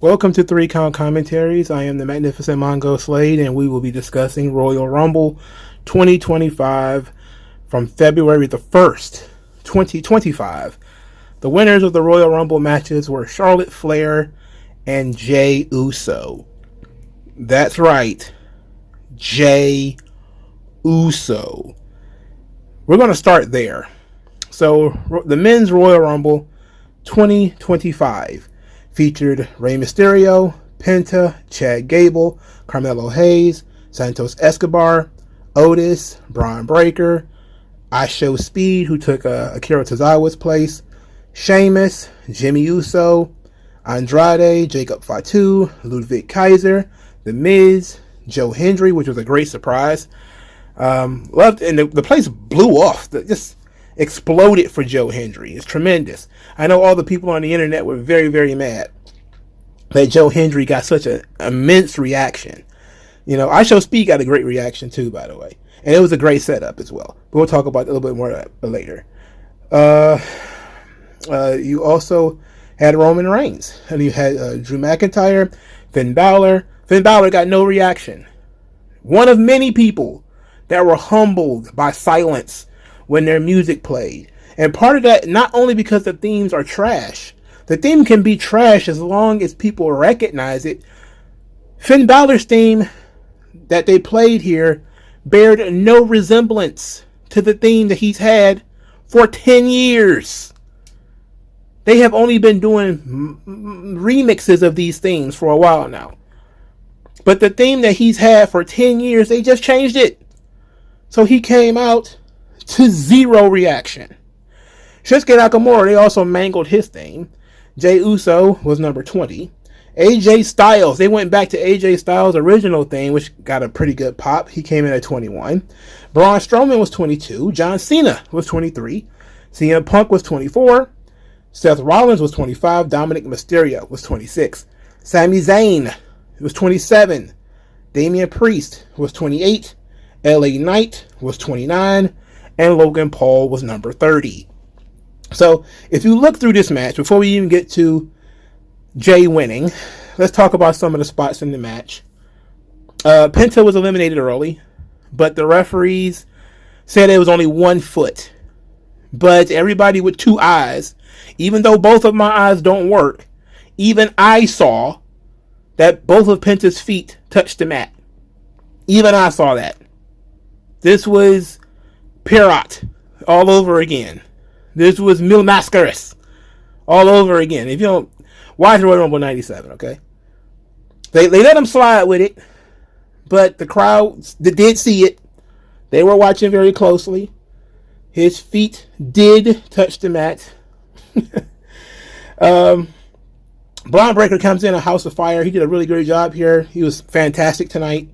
Welcome to 3 Count Commentaries. I am the magnificent MagMongoSlade, and we will be discussing Royal Rumble 2025 from February the 1st, 2025. The winners of the Royal Rumble matches were Charlotte Flair and Jey Uso. That's right, Jey Uso. We're going to start there. So, the Men's Royal Rumble 2025 featured Rey Mysterio, Penta, Chad Gable, Carmelo Hayes, Santos Escobar, Otis, Braun Breaker, ISHO Speed, who took Akira Tozawa's place, Sheamus, Jimmy Uso, Andrade, Jacob Fatu, Ludwig Kaiser, The Miz, Joe Hendry, which was a great surprise. And the place blew off. Just exploded for Joe Hendry. It's tremendous. I know all the people on the internet were very, very mad that Joe Hendry got such an immense reaction. You know, ISHO Speed got a great reaction too, by the way. And it was a great setup as well. But we'll talk about it a little bit more later. You also had Roman Reigns. And you had Drew McIntyre, Finn Balor. Finn Balor got no reaction. One of many people that were humbled by silence when their music played. And part of that, not only because the themes are trash. The theme can be trash as long as people recognize it. Finn Balor's theme that they played here bared no resemblance to the theme that he's had for 10 years. They have only been doing remixes of these themes for a while now. But the theme that he's had for 10 years, they just changed it. So he came out to zero reaction. Shinsuke Nakamura, they also mangled his theme. Jey Uso was number 20. AJ Styles, they went back to AJ Styles' original theme, which got a pretty good pop. He came in at 21. Braun Strowman was 22. John Cena was 23. CM Punk was 24. Seth Rollins was 25. Dominic Mysterio was 26. Sami Zayn was 27. Damian Priest was 28. LA Knight was 29. And Logan Paul was number 30. So, if you look through this match, before we even get to Jey winning, let's talk about some of the spots in the match. Penta was eliminated early, but the referees said it was only 1 foot. But everybody with 2 eyes, even though both of my eyes don't work, even I saw that both of Penta's feet touched the mat. Even I saw that. This was Pirate all over again. This was Mil Mascaras all over again. If you don't watch Royal Rumble 97, okay? They let him slide with it, but the crowd did see it. They were watching very closely. His feet did touch the mat. Braun Breaker comes in a House of Fire. He did a really great job here. He was fantastic tonight.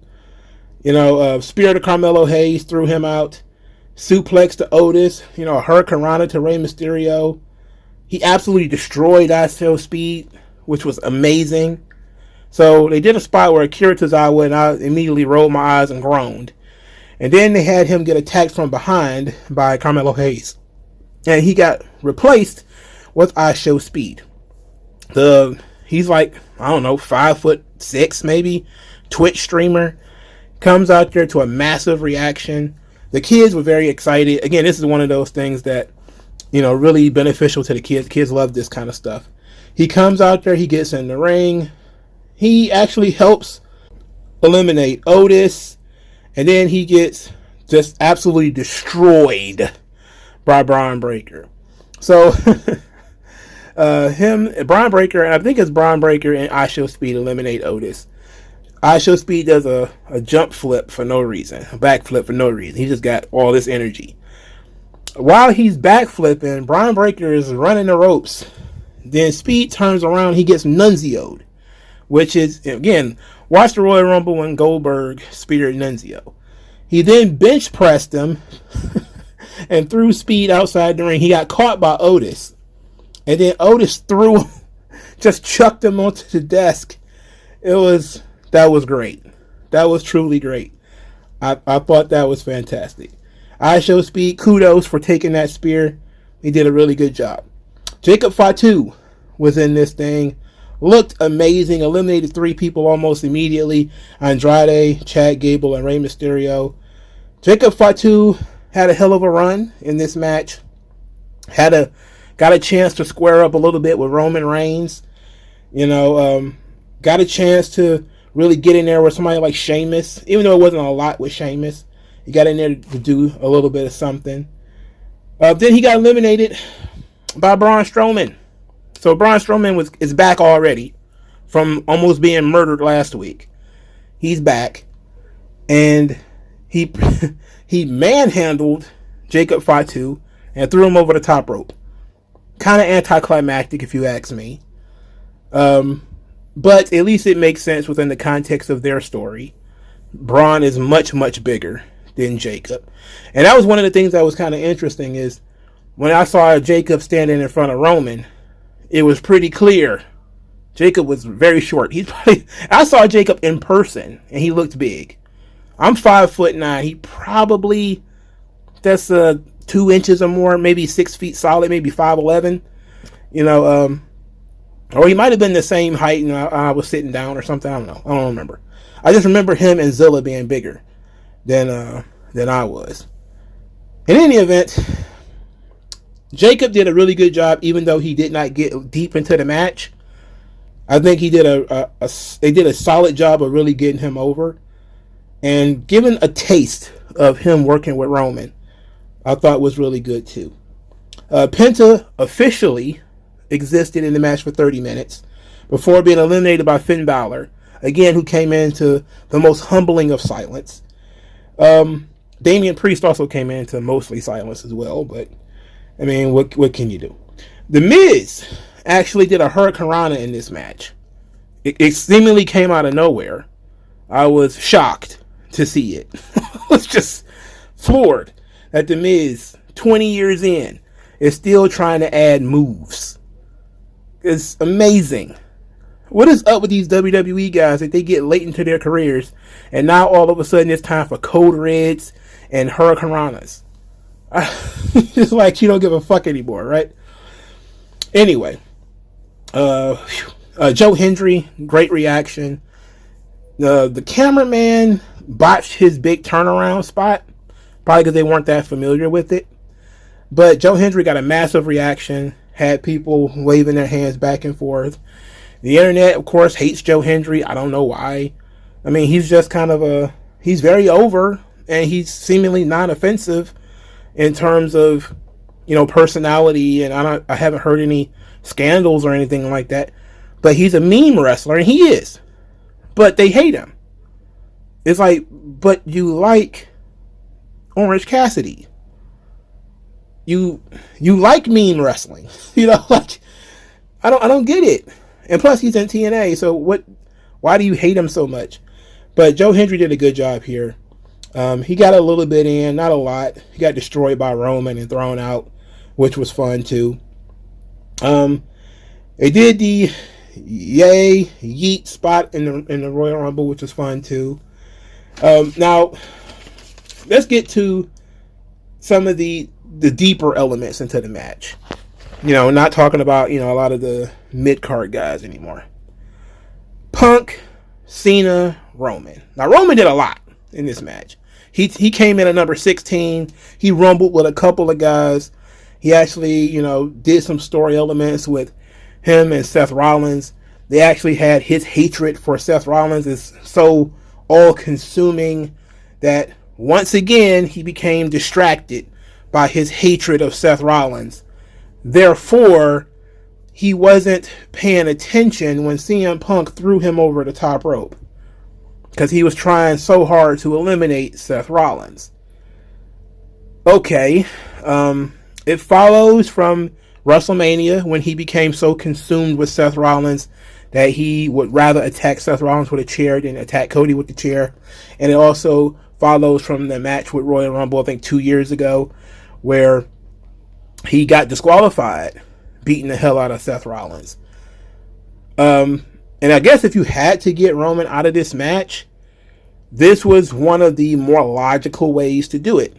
You know, Spear to Carmelo Hayes, threw him out. Suplex to Otis. You know, a Hurricanrana to Rey Mysterio. He absolutely destroyed ISHO Speed, which was amazing. So they did a spot where Akira Tozawa, and I immediately rolled my eyes and groaned. And then they had him get attacked from behind by Carmelo Hayes. And he got replaced with ISHO Speed. He's like, I don't know, 5'6" maybe, Twitch streamer. Comes out there to a massive reaction. The kids were very excited. Again, this is one of those things that, you know, really beneficial to the kids. Kids love this kind of stuff. He comes out there, he gets in the ring. He actually helps eliminate Otis. And then he gets just absolutely destroyed by Braun Breaker. So, Braun Breaker, and I think it's Braun Breaker and ISHO Speed eliminate Otis. ISHO Speed does a jump flip for no reason, a back flip for no reason. He just got all this energy. While he's back flipping, Braun Breaker is running the ropes. Then Speed turns around, he gets nunzioed, which is, again, watch the Royal Rumble when Goldberg speared Nunzio. He then bench pressed him and threw Speed outside the ring. He got caught by Otis. And then Otis just chucked him onto the desk. That was great. That was truly great. I thought that was fantastic. ISHO Speed, kudos for taking that spear. He did a really good job. Jacob Fatu was in this thing. looked amazing. Eliminated 3 people almost immediately. Andrade, Chad Gable, and Rey Mysterio. Jacob Fatu had a hell of a run in this match. Got a chance to square up a little bit with Roman Reigns. Got a chance to really get in there with somebody like Sheamus. Even though it wasn't a lot with Sheamus. He got in there to do a little bit of something. Then he got eliminated by Braun Strowman. So Braun Strowman is back already from almost being murdered last week. He's back. And he manhandled Jacob Fatu and threw him over the top rope. Kind of anticlimactic, if you ask me. But at least it makes sense within the context of their story. Braun is much, much bigger than Jacob. And that was one of the things that was kind of interesting is when I saw Jacob standing in front of Roman, it was pretty clear Jacob was very short. I saw Jacob in person and he looked big. I'm 5'9". He probably, that's 2 inches or more, maybe 6 feet solid, maybe 5'11". Or he might have been the same height and I was sitting down or something. I don't know. I don't remember. I just remember him and Zilla being bigger than I was. In any event, Jacob did a really good job, even though he did not get deep into the match. I think he did they did a solid job of really getting him over and giving a taste of him working with Roman. I thought was really good too. Penta officially existed in the match for 30 minutes before being eliminated by Finn Balor, again, who came into the most humbling of silence. Damian Priest also came into mostly silence as well, but I mean, what can you do? The Miz actually did a Hurricanrana in this match. It seemingly came out of nowhere. I was shocked to see it. I was just floored that The Miz, 20 years in, is still trying to add moves. It's amazing. What is up with these WWE guys that they get late into their careers and now all of a sudden it's time for Code Reds and Hurricanranas? It's like you don't give a fuck anymore, right? Anyway, Joe Hendry, great reaction. The cameraman botched his big turnaround spot, probably because they weren't that familiar with it. But Joe Hendry got a massive reaction, had people waving their hands back and forth. The internet, of course, hates Joe Hendry. I don't know why. I mean, he's just kind of he's very over, and he's seemingly non-offensive in terms of, personality, and I haven't heard any scandals or anything like that. But he's a meme wrestler, and he is. But they hate him. It's like, but you like Orange Cassidy. You like meme wrestling. Like, I don't get it. And plus he's in TNA, so why do you hate him so much? But Joe Hendry did a good job here. He got a little bit in, not a lot. He got destroyed by Roman and thrown out, which was fun too. They did the yay yeet spot in the Royal Rumble, which was fun too. Now let's get to some of the deeper elements into the match. Not talking about, a lot of the mid-card guys anymore. Punk, Cena, Roman. Now, Roman did a lot in this match. He came in at number 16. He rumbled with a couple of guys. He actually, did some story elements with him and Seth Rollins. They actually had his hatred for Seth Rollins is so all-consuming that once again, he became distracted by his hatred of Seth Rollins. Therefore, he wasn't paying attention when CM Punk threw him over the top rope, because he was trying so hard to eliminate Seth Rollins. Okay, it follows from WrestleMania when he became so consumed with Seth Rollins that he would rather attack Seth Rollins with a chair than attack Cody with the chair. And it also follows from the match with Royal Rumble, I think 2 years ago, where he got disqualified, beating the hell out of Seth Rollins. And I guess if you had to get Roman out of this match, this was one of the more logical ways to do it.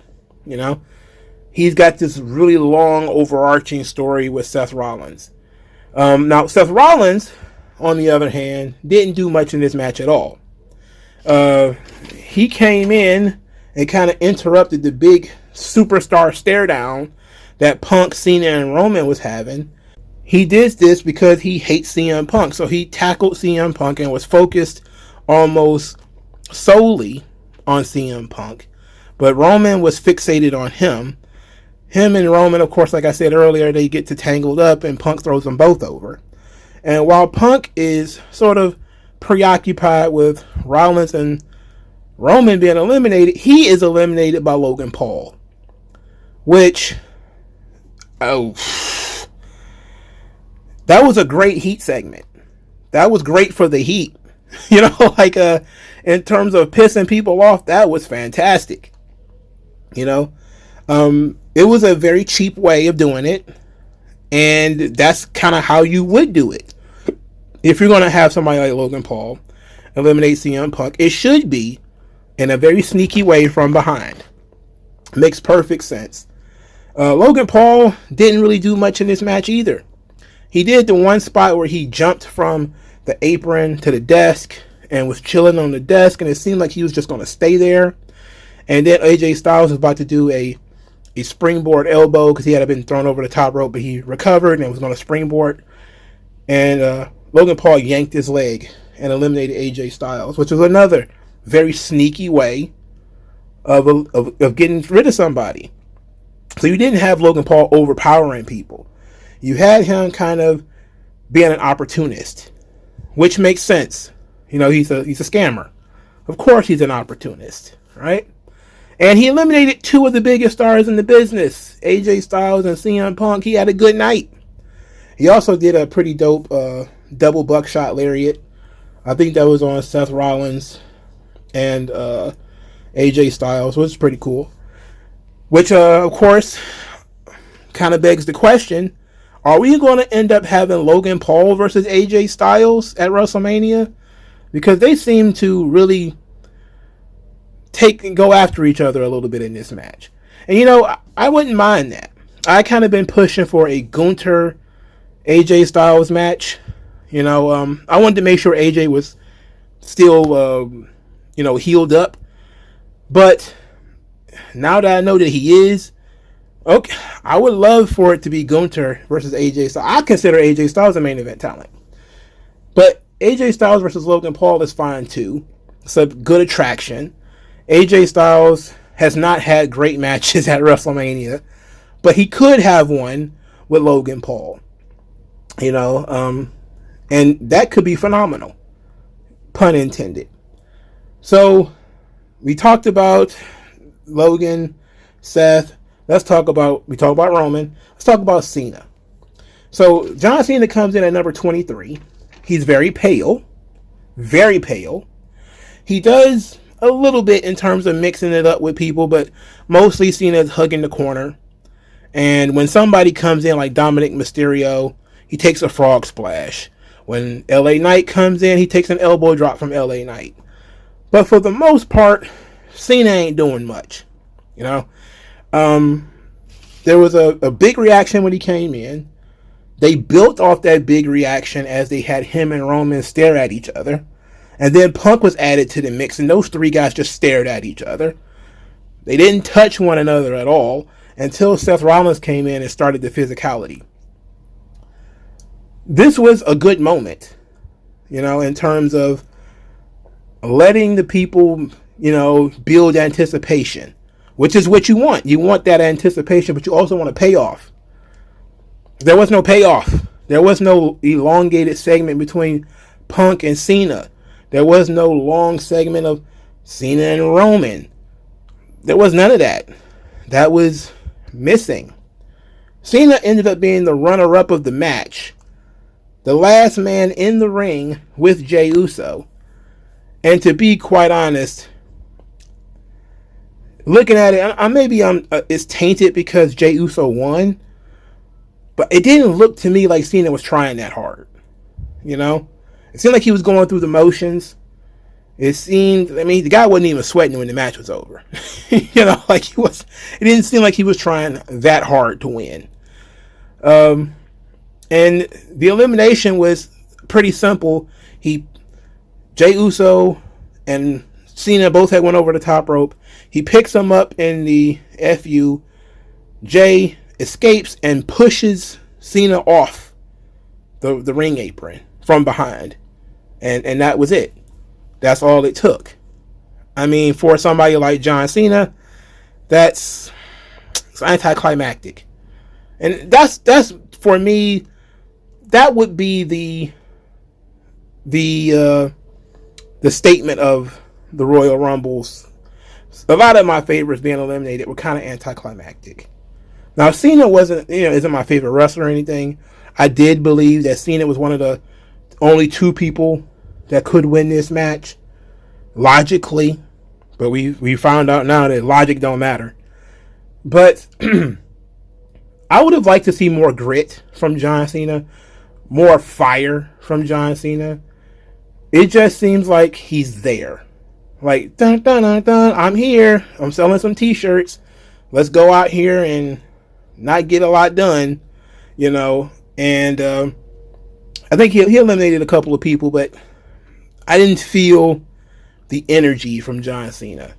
He's got this really long overarching story with Seth Rollins. Now, Seth Rollins on the other hand, didn't do much in this match at all. He came in and kind of interrupted the big superstar stare down that Punk, Cena, and Roman was having. He did this because he hates CM Punk. So he tackled CM Punk and was focused almost solely on CM Punk. But Roman was fixated on him. Him and Roman, of course, like I said earlier, they get to tangled up and Punk throws them both over. And while Punk is sort of preoccupied with Rollins and Roman being eliminated, he is eliminated by Logan Paul. Which, that was a great heat segment. That was great for the heat. You know, like in terms of pissing people off, that was fantastic. You know, it was a very cheap way of doing it. And that's kind of how you would do it. If you're going to have somebody like Logan Paul eliminate CM Punk, it should be in a very sneaky way from behind. Makes perfect sense. Logan Paul didn't really do much in this match either. He did the one spot where he jumped from the apron to the desk and was chilling on the desk, and it seemed like he was just going to stay there. And then AJ Styles was about to do a springboard elbow because he had been thrown over the top rope, but he recovered and was going to springboard. And Logan Paul yanked his leg and eliminated AJ Styles, which was another very sneaky way of getting rid of somebody. So you didn't have Logan Paul overpowering people. You had him kind of being an opportunist, which makes sense. You know, he's a scammer. Of course he's an opportunist, right? And he eliminated two of the biggest stars in the business, AJ Styles and CM Punk. He had a good night. He also did a pretty dope double buckshot lariat. I think that was on Seth Rollins and AJ Styles, which is pretty cool. Which, of course, kind of begs the question, are we going to end up having Logan Paul versus AJ Styles at WrestleMania? Because they seem to really take and go after each other a little bit in this match. And, you know, I wouldn't mind that. I kind of been pushing for a Gunther AJ Styles match. You know, I wanted to make sure AJ was still, healed up. But now that I know that he is, okay, I would love for it to be Gunther versus AJ Styles. I consider AJ Styles a main event talent. But AJ Styles versus Logan Paul is fine too. It's a good attraction. AJ Styles has not had great matches at WrestleMania, but he could have one with Logan Paul. You know, and that could be phenomenal. Pun intended. So, we talked about Logan, Seth. We talk about Roman. Let's talk about Cena. So, John Cena comes in at number 23. He's very pale. Very pale. He does a little bit in terms of mixing it up with people, but mostly Cena's hugging the corner. And when somebody comes in like Dominic Mysterio, he takes a frog splash. When LA Knight comes in, he takes an elbow drop from LA Knight. But for the most part, Cena ain't doing much. You know? There was a big reaction when he came in. They built off that big reaction as they had him and Roman stare at each other. And then Punk was added to the mix, and those three guys just stared at each other. They didn't touch one another at all until Seth Rollins came in and started the physicality. This was a good moment, you know, in terms of letting the people, you know, build anticipation, which is what you want. You want that anticipation, but you also want a payoff. There was no payoff. There was no elongated segment between Punk and Cena. There was no long segment of Cena and Roman. There was none of that. That was missing. Cena ended up being the runner-up of the match. The last man in the ring with Jey Uso. And to be quite honest, looking at it, it's tainted because Jey Uso won. But it didn't look to me like Cena was trying that hard. You know? It seemed like he was going through the motions. It seemed, the guy wasn't even sweating when the match was over. You know, like it didn't seem like he was trying that hard to win. And the elimination was pretty simple. Jey Uso and Cena both had went over the top rope. He picks him up in the FU. Jey escapes and pushes Cena off the ring apron from behind. And that was it. That's all it took. I mean, for somebody like John Cena, it's anticlimactic. And that's for me, that would be the statement of the Royal Rumbles. A lot of my favorites being eliminated were kind of anticlimactic. Now, Cena isn't my favorite wrestler or anything. I did believe that Cena was one of the only two people that could win this match logically, but we found out now that logic don't matter. But I would have liked to see more grit from John Cena, more fire from John Cena. It just seems like he's there. Like, dun, dun, dun, dun, I'm here. I'm selling some t-shirts. Let's go out here and not get a lot done, And I think he eliminated a couple of people, but I didn't feel the energy from John Cena.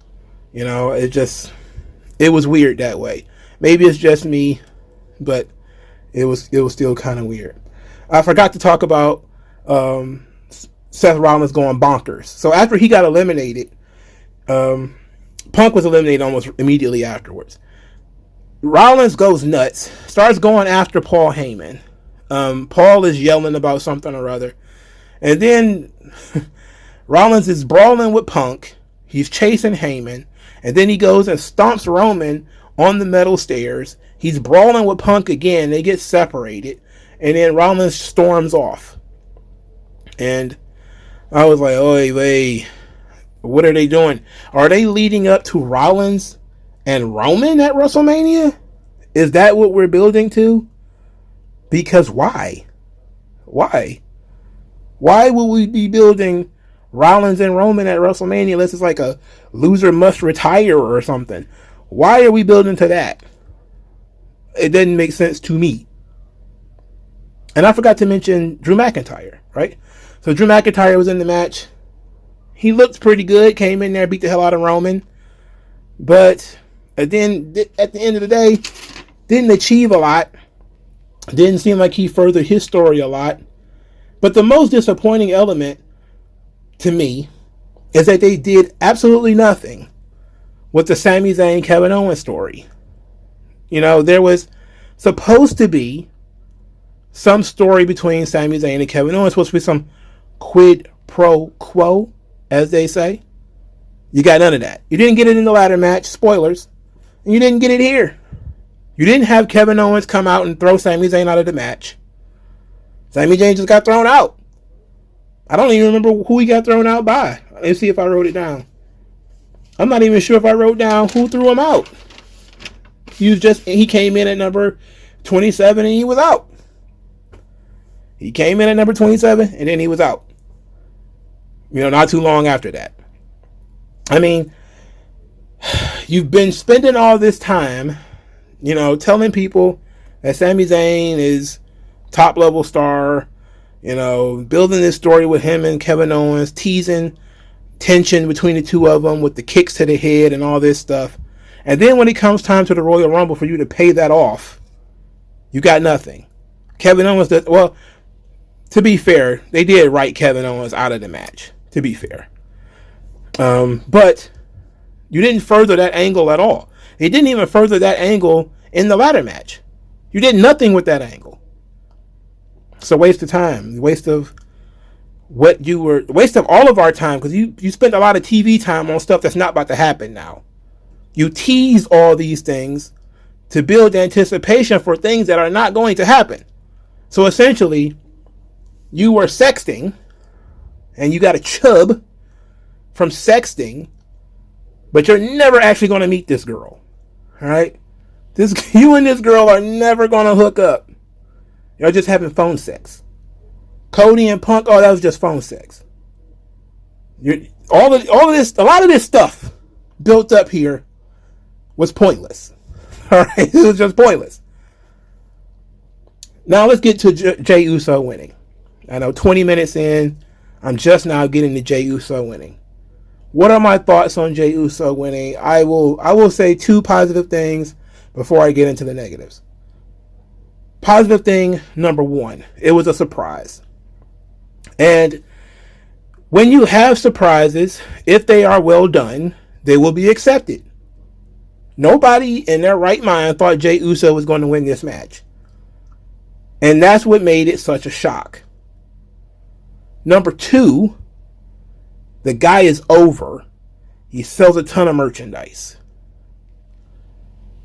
It was weird that way. Maybe it's just me, but it was still kind of weird. I forgot to talk about Seth Rollins going bonkers. So after he got eliminated, Punk was eliminated almost immediately afterwards. Rollins goes nuts, starts going after Paul Heyman. Paul is yelling about something or other. And then Rollins is brawling with Punk. He's chasing Heyman. And then he goes and stomps Roman on the metal stairs. He's brawling with Punk again. They get separated. And then Rollins storms off. And I was like, oy vey, what are they doing? Are they leading up to Rollins and Roman at WrestleMania? Is that what we're building to? Because why? Why would we be building Rollins and Roman at WrestleMania unless it's like a loser must retire or something? Why are we building to that? It doesn't make sense to me. And I forgot to mention Drew McIntyre, right? So Drew McIntyre was in the match. He looked pretty good, came in there, beat the hell out of Roman. But then at the end of the day, didn't achieve a lot. Didn't seem like he furthered his story a lot. But the most disappointing element to me is that they did absolutely nothing with the Sami Zayn Kevin Owens story. There was supposed to be some story between Sami Zayn and Kevin Owens, supposed to be some quid pro quo, as they say. You got none of that. You didn't get it in the ladder match, spoilers, and you didn't get it here. You didn't have Kevin Owens come out and throw Sami Zayn out of the match. Sami Zayn just got thrown out. I don't even remember who he got thrown out by. Let's see if I wrote it down. I'm not even sure if I wrote down who threw him out. He came in at number 27 and he was out. He came in at number 27 and then he was out. Not too long after that. I mean, you've been spending all this time, telling people that Sami Zayn is top level star, building this story with him and Kevin Owens, teasing tension between the two of them with the kicks to the head and all this stuff. And then when it comes time to the Royal Rumble for you to pay that off, you got nothing. Kevin Owens does, well, to be fair, they did write Kevin Owens out of the match, to be fair. But you didn't further that angle at all. They didn't even further that angle in the ladder match. You did nothing with that angle. It's a waste of time. Waste of all of our time, because you spent a lot of TV time on stuff that's not about to happen now. You tease all these things to build anticipation for things that are not going to happen. So essentially, you were sexting, and you got a chub from sexting, but you're never actually going to meet this girl. All right? You and this girl are never going to hook up. You're just having phone sex. Cody and Punk, that was just phone sex. All of this, a lot of this stuff built up here was pointless. All right? It was just pointless. Now let's get to Jey Uso winning. I know 20 minutes in, I'm just now getting to Jey Uso winning. What are my thoughts on Jey Uso winning? I will say two positive things before I get into the negatives. Positive thing number one, it was a surprise. And when you have surprises, if they are well done, they will be accepted. Nobody in their right mind thought Jey Uso was going to win this match. And that's what made it such a shock. Number two, the guy is over. He sells a ton of merchandise.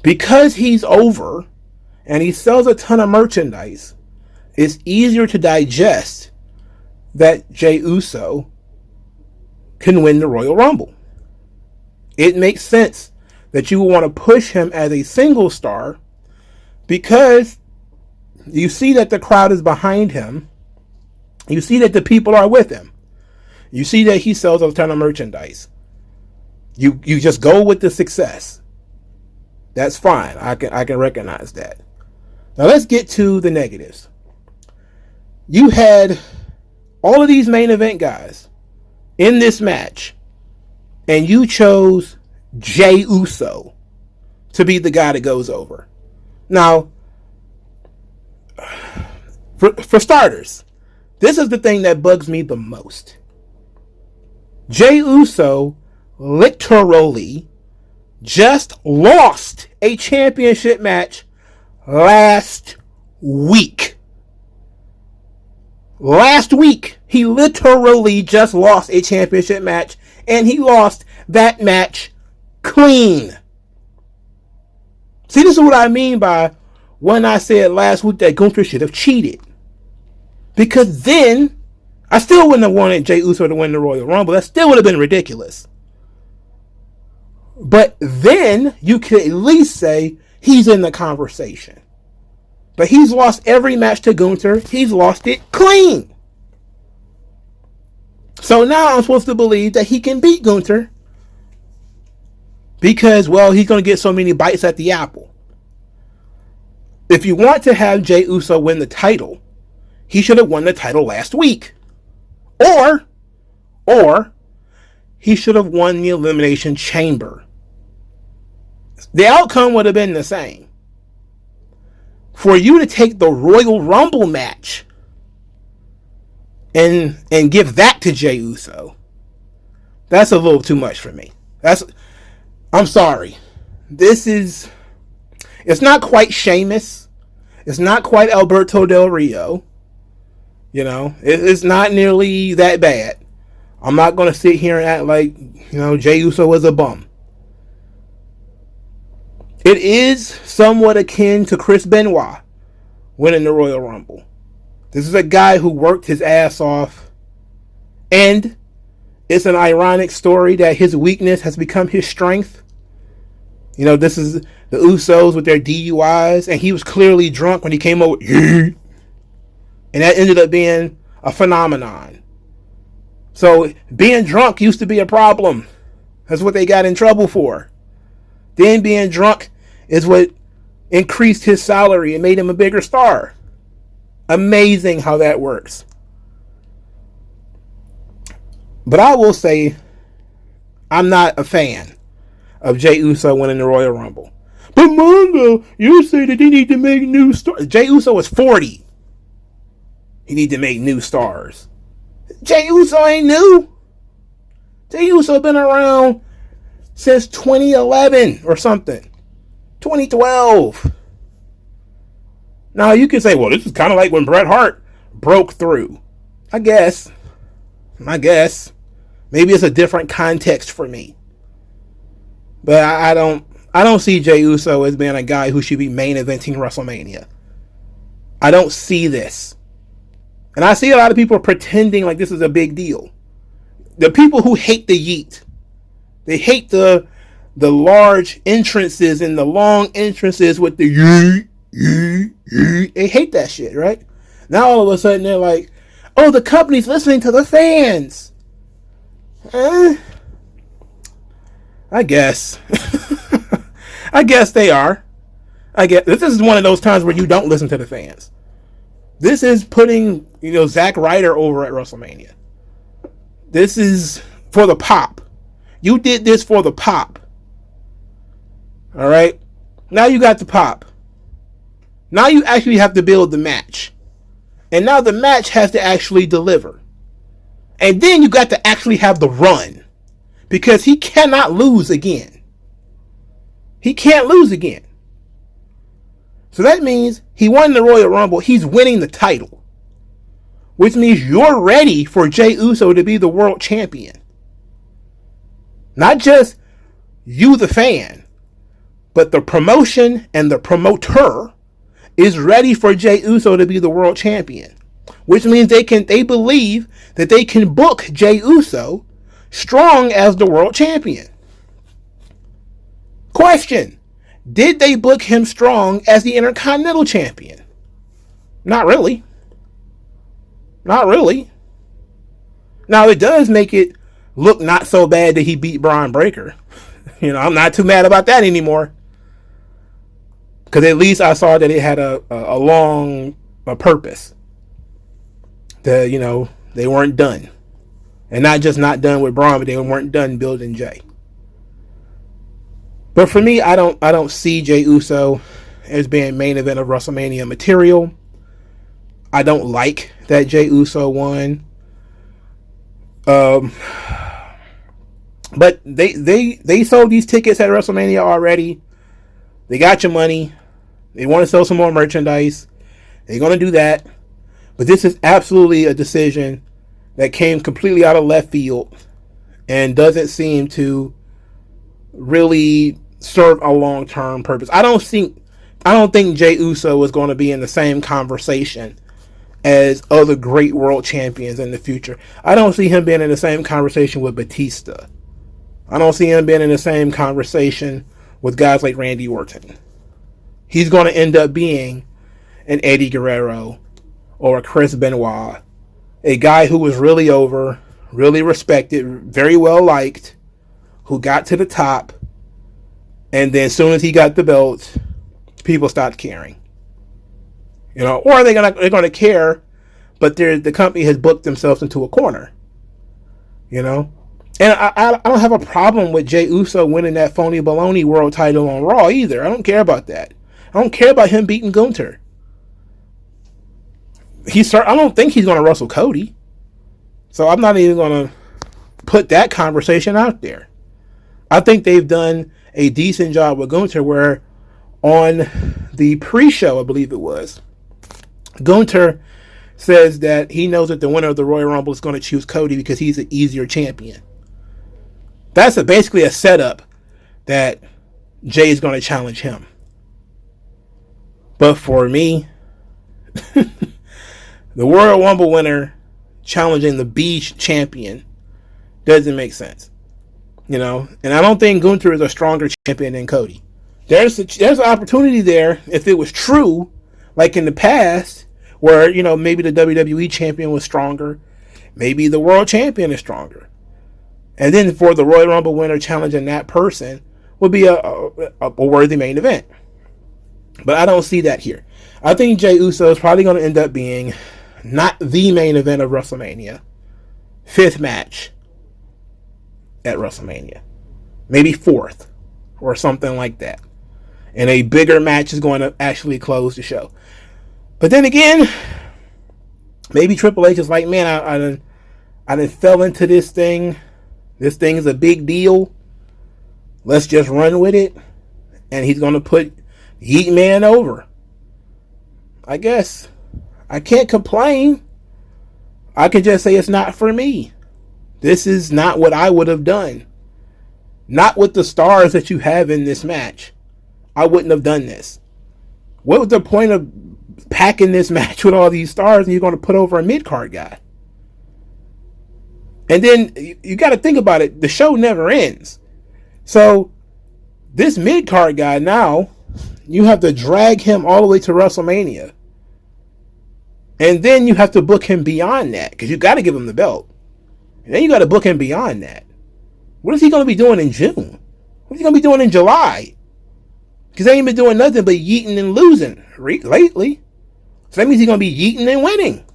Because he's over and he sells a ton of merchandise, it's easier to digest that Jey Uso can win the Royal Rumble. It makes sense that you would want to push him as a single star because you see that the crowd is behind him. You see that the people are with him. You see that he sells a ton of merchandise. You just go with the success. That's fine. I can recognize that. Now let's get to the negatives. You had all of these main event guys in this match, and you chose Jey Uso to be the guy that goes over. Now, for starters, this is the thing that bugs me the most. Jey Uso literally just lost a championship match last week. Last week, he literally just lost a championship match, and he lost that match clean. See, this is what I mean by when I said last week that Gunther should have cheated. Because then, I still wouldn't have wanted Jey Uso to win the Royal Rumble. That still would have been ridiculous. But then, you could at least say he's in the conversation. But he's lost every match to Gunther. He's lost it clean. So now I'm supposed to believe that he can beat Gunther. Because, well, he's going to get so many bites at the apple. If you want to have Jey Uso win the title, he should have won the title last week. Or he should have won the Elimination Chamber. The outcome would have been the same. For you to take the Royal Rumble match and give that to Jey Uso, that's a little too much for me. I'm sorry. It's not quite Sheamus. It's not quite Alberto Del Rio. You know, it's not nearly that bad. I'm not going to sit here and act like, Jey Uso was a bum. It is somewhat akin to Chris Benoit winning the Royal Rumble. This is a guy who worked his ass off, and it's an ironic story that his weakness has become his strength. This is the Usos with their DUIs, and he was clearly drunk when he came over. And that ended up being a phenomenon. So being drunk used to be a problem. That's what they got in trouble for. Then being drunk is what increased his salary and made him a bigger star. Amazing how that works. But I will say, I'm not a fan of Jey Uso winning the Royal Rumble. But Mongo, you say that they need to make new stars. Jey Uso is 40. He need to make new stars. Jey Uso ain't new. Jey Uso been around since 2011 or something. 2012. Now you can say, well, this is kind of like when Bret Hart broke through. I guess. Maybe it's a different context for me. But I don't see Jey Uso as being a guy who should be main eventing WrestleMania. I don't see this. And I see a lot of people pretending like this is a big deal. The people who hate the yeet. They hate the large entrances and the long entrances with the yeet, yeet, yeet. They hate that shit, right? Now all of a sudden they're like, oh, the company's listening to the fans. I guess. I guess they are. I guess this is one of those times where you don't listen to the fans. This is putting, Zack Ryder over at WrestleMania. This is for the pop. You did this for the pop. All right? Now you got the pop. Now you actually have to build the match. And now the match has to actually deliver. And then you got to actually have the run. Because he cannot lose again. He can't lose again. So that means he won the Royal Rumble. He's winning the title. Which means you're ready for Jey Uso to be the world champion. Not just you, the fan, but the promotion and the promoter is ready for Jey Uso to be the world champion. Which means they believe that they can book Jey Uso strong as the world champion. Question: did they book him strong as the Intercontinental Champion? Not really. Not really. Now, it does make it look not so bad that he beat Braun Breaker. I'm not too mad about that anymore. Because at least I saw that it had a long purpose. That, they weren't done. And not just not done with Braun, but they weren't done building Jey. But for me, I don't see Jey Uso as being main event of WrestleMania material. I don't like that Jey Uso won. But they sold these tickets at WrestleMania already. They got your money. They want to sell some more merchandise. They're going to do that. But this is absolutely a decision that came completely out of left field and doesn't seem to really serve a long-term purpose. I don't think Jey Uso is going to be in the same conversation as other great world champions in the future. I don't see him being in the same conversation with Batista. I don't see him being in the same conversation with guys like Randy Orton. He's going to end up being an Eddie Guerrero or a Chris Benoit, a guy who was really over, really respected, very well liked, who got to the top, and then as soon as he got the belt, people stopped caring. Or they're gonna care, but the company has booked themselves into a corner. And I don't have a problem with Jey Uso winning that phony baloney world title on Raw either. I don't care about that. I don't care about him beating Gunther. I don't think he's going to wrestle Cody. So I'm not even going to put that conversation out there. I think they've done a decent job with Gunther, where on the pre-show, I believe it was, Gunther says that he knows that the winner of the Royal Rumble is going to choose Cody because he's an easier champion. That's basically a setup that Jay is going to challenge him. But for me, the Royal Rumble winner challenging the B champion doesn't make sense. And I don't think Gunther is a stronger champion than Cody. There's an opportunity there, if it was true, like in the past, where, maybe the WWE champion was stronger, maybe the world champion is stronger. And then for the Royal Rumble winner challenging that person would be a worthy main event. But I don't see that here. I think Jey Uso is probably going to end up being not the main event of WrestleMania. 5th match at WrestleMania. Maybe 4th or something like that. And a bigger match is going to actually close the show. But then again, maybe Triple H is like, man, I done fell into this thing. This thing is a big deal. Let's just run with it. And he's going to put Heat Man over. I guess. I can't complain. I can just say it's not for me. This is not what I would have done. Not with the stars that you have in this match. I wouldn't have done this. What was the point of packing this match with all these stars and you're going to put over a mid-card guy? And then you got to think about it. The show never ends. So this mid-card guy now, you have to drag him all the way to WrestleMania. And then you have to book him beyond that, because you got to give him the belt. And then you got to book him beyond that. What is he going to be doing in June? What is he going to be doing in July? Because they ain't been doing nothing but yeeting and losing lately. So that means he's going to be yeeting and winning,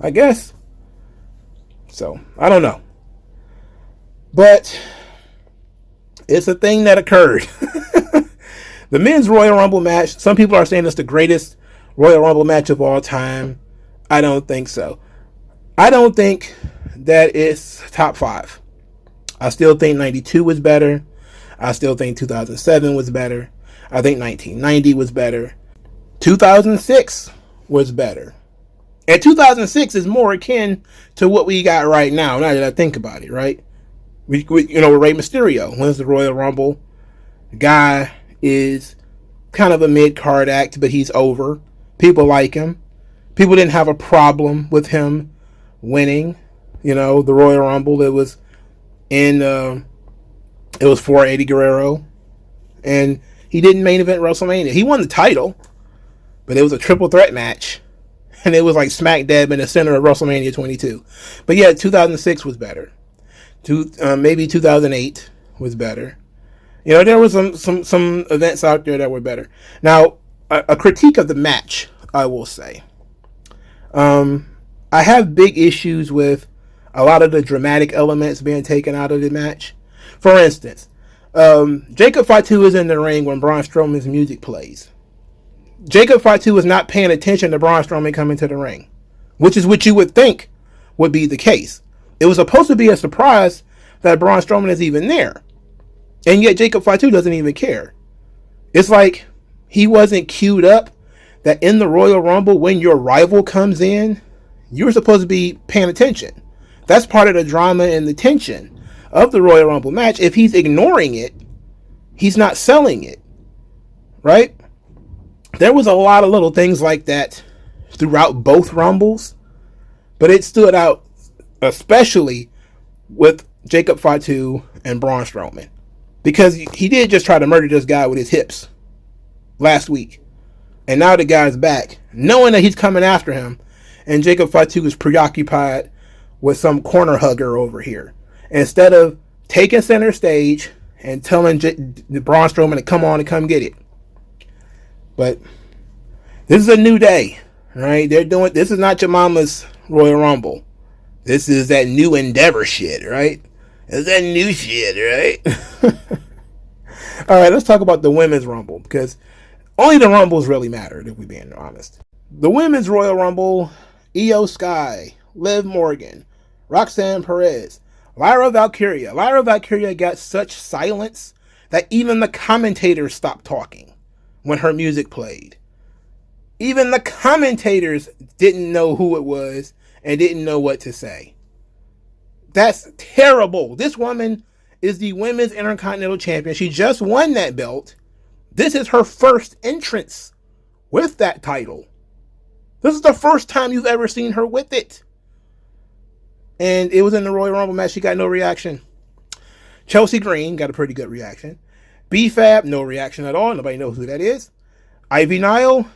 I guess. So, I don't know. But it's a thing that occurred. The men's Royal Rumble match, some people are saying it's the greatest Royal Rumble match of all time. I don't think so. I don't think that it's top 5. I still think 92 was better. I still think 2007 was better. I think 1990 was better. 2006 was better. And 2006 is more akin to what we got right now that I think about it, right? We with Rey Mysterio wins the Royal Rumble. The guy is kind of a mid-card act, but he's over. People like him. People didn't have a problem with him winning, the Royal Rumble. It was for Eddie Guerrero, and he didn't main event WrestleMania. He won the title, but it was a triple threat match, and it was like smack dab in the center of WrestleMania 22. But yeah, 2006 was better. Maybe 2008 was better. There was some events out there that were better. Now, a critique of the match, I will say. I have big issues with a lot of the dramatic elements being taken out of the match. For instance, Jacob Fatu is in the ring when Braun Strowman's music plays. Jacob Fatu is not paying attention to Braun Strowman coming to the ring, which is what you would think would be the case. It was supposed to be a surprise that Braun Strowman is even there. And yet Jacob Fatu doesn't even care. It's like he wasn't queued up that in the Royal Rumble, when your rival comes in, you're supposed to be paying attention. That's part of the drama and the tension of the Royal Rumble match. If he's ignoring it, he's not selling it. Right? There was a lot of little things like that throughout both Rumbles. But it stood out especially with Jacob Fatu and Braun Strowman. Because he did just try to murder this guy with his hips last week. And now the guy's back, knowing that he's coming after him. And Jacob Fatu is preoccupied with some corner hugger over here. Instead of taking center stage and telling Braun Strowman to come on and come get it. But this is a new day, right? This is not your mama's Royal Rumble. This is that new endeavor shit, right? It's that new shit, right? All right, let's talk about the women's Rumble, because only the Rumbles really mattered, if we're being honest. The women's Royal Rumble, Io Sky, Liv Morgan, Roxanne Perez, Lyra Valkyria. Lyra Valkyria got such silence that even the commentators stopped talking when her music played. Even the commentators didn't know who it was and didn't know what to say. That's terrible. This woman is the Women's Intercontinental Champion. She just won that belt. This is her first entrance with that title. This is the first time you've ever seen her with it. And it was in the Royal Rumble match. She got no reaction. Chelsea Green got a pretty good reaction. B-Fab, no reaction at all. Nobody knows who that is. Ivy Nile.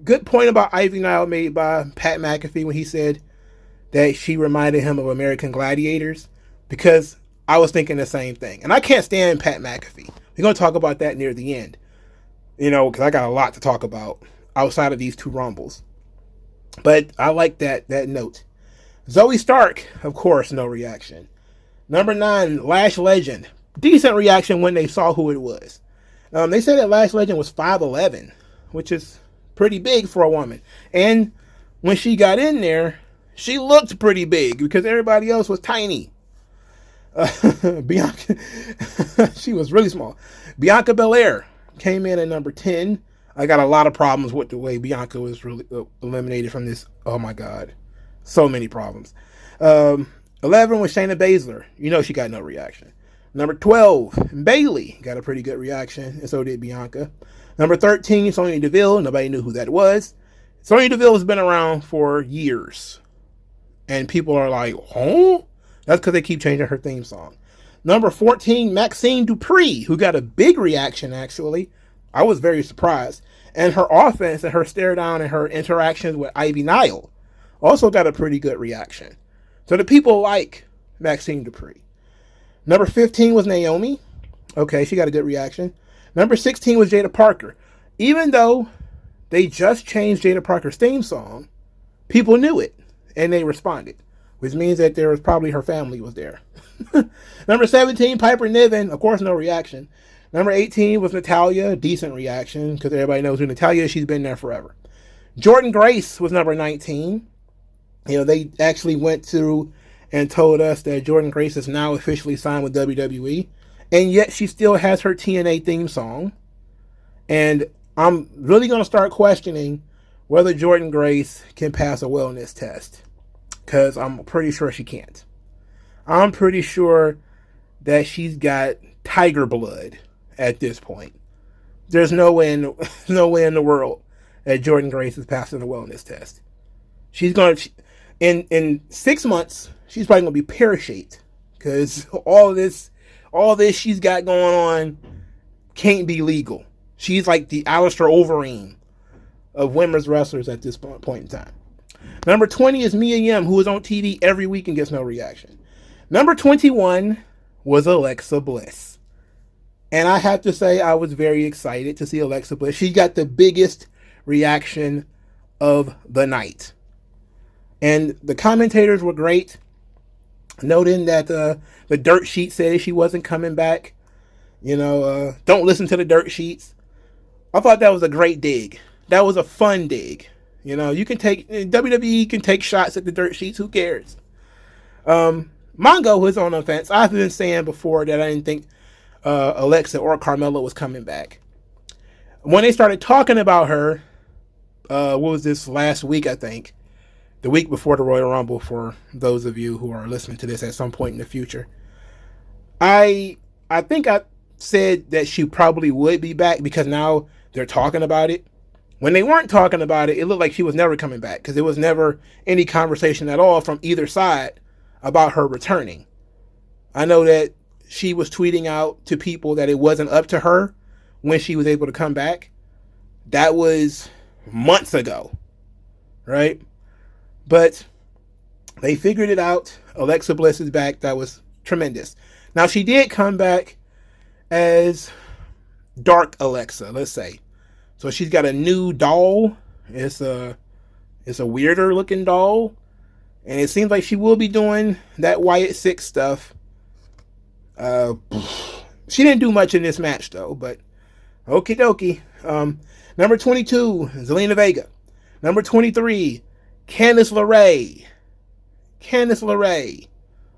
Good point about Ivy Nile made by Pat McAfee when he said that she reminded him of American Gladiators, because I was thinking the same thing. And I can't stand Pat McAfee. We're going to talk about that near the end, because I got a lot to talk about outside of these two Rumbles. But I like that note. Zoe Stark, of course, no reaction. Number 9, Lash Legend. Decent reaction when they saw who it was. They said that Lash Legend was 5'11", which is pretty big for a woman. And when she got in there, she looked pretty big because everybody else was tiny. Bianca, she was really small. Bianca Belair came in at number 10. I got a lot of problems with the way Bianca was really eliminated from this. Oh my God. So many problems. 11 was Shayna Baszler. She got no reaction. Number 12, Bayley got a pretty good reaction, and so did Bianca. Number 13, Sonya Deville. Nobody knew who that was. Sonya Deville has been around for years. And people are like, huh? That's because they keep changing her theme song. Number 14, Maxine Dupree, who got a big reaction, actually. I was very surprised. And her offense and her stare down and her interactions with Ivy Nile also got a pretty good reaction. So the people like Maxine Dupree. Number 15 was Naomi. Okay, she got a good reaction. Number 16 was Jada Parker. Even though they just changed Jada Parker's theme song. People knew it, and they responded, which means that there was probably her family was there. Number 17, Piper Niven. Of course, no reaction. Number 18 was Natalya. Decent reaction, because everybody knows who Natalya is. She's been there forever. Jordynne Grace was number 19. You know, they actually went through and told us that Jordynne Grace is now officially signed with WWE. And yet she still has her TNA theme song. And I'm really going to start questioning whether Jordynne Grace can pass a wellness test. Because I'm pretty sure she can't. I'm pretty sure that she's got tiger blood at this point. There's no way in the world that Jordynne Grace is passing a wellness test. She's going to, in 6 months, she's probably going to be pear-shaped. Because all this she's got going on can't be legal. She's like the Alistair Overeem of women's wrestlers at this point in time. Number 20 is Mia Yim, who is on TV every week and gets no reaction. Number 21 was Alexa Bliss. And I have to say, I was very excited to see Alexa Bliss. She got the biggest reaction of the night. And the commentators were great, noting that the dirt sheet said she wasn't coming back. You know, don't listen to the dirt sheets. I thought that was a great dig. That was a fun dig. You know, WWE can take shots at the dirt sheets. Who cares? Mongo was on the fence. I've been saying before that I didn't think Alexa or Carmella was coming back. When they started talking about her, what was this, last week, I think? The week before the Royal Rumble, for those of you who are listening to this at some point in the future. I think I said that she probably would be back because now they're talking about it. When they weren't talking about it, it looked like she was never coming back because there was never any conversation at all from either side about her returning. I know that she was tweeting out to people that it wasn't up to her when she was able to come back. That was months ago, right? But they figured it out. Alexa Bliss is back. That was tremendous. Now, she did come back as Dark Alexa, let's say. So she's got a new doll. It's a weirder looking doll. And it seems like she will be doing that Wyatt Six stuff. She didn't do much in this match, though, but okie dokie. Number 22, Zelina Vega. Number 23, Candice LeRae. Candice LeRae.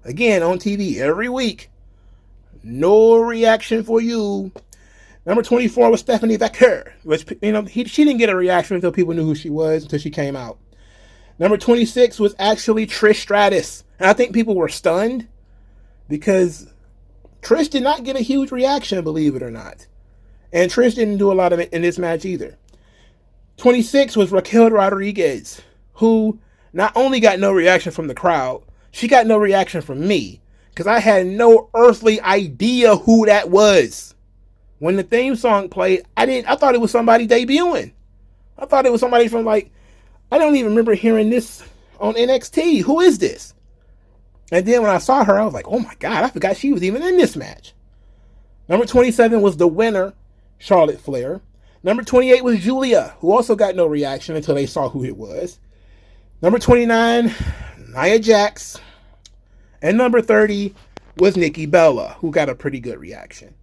Again, on TV every week. No reaction for you. Number 24 was Stephanie Becker. Which, you know, she didn't get a reaction until people knew who she was, until she came out. Number 26 was actually Trish Stratus. And I think people were stunned because Trish did not get a huge reaction, believe it or not. And Trish didn't do a lot of it in this match either. 26 was Raquel Rodriguez, who not only got no reaction from the crowd, she got no reaction from me because I had no earthly idea who that was. When the theme song played, I thought it was somebody debuting. I thought it was somebody from I don't even remember hearing this on NXT. Who is this? And then when I saw her, I was like, oh my God, I forgot she was even in this match. Number 27 was the winner, Charlotte Flair. Number 28 was Julia, who also got no reaction until they saw who it was. Number 29, Nia Jax. And number 30 was Nikki Bella, who got a pretty good reaction.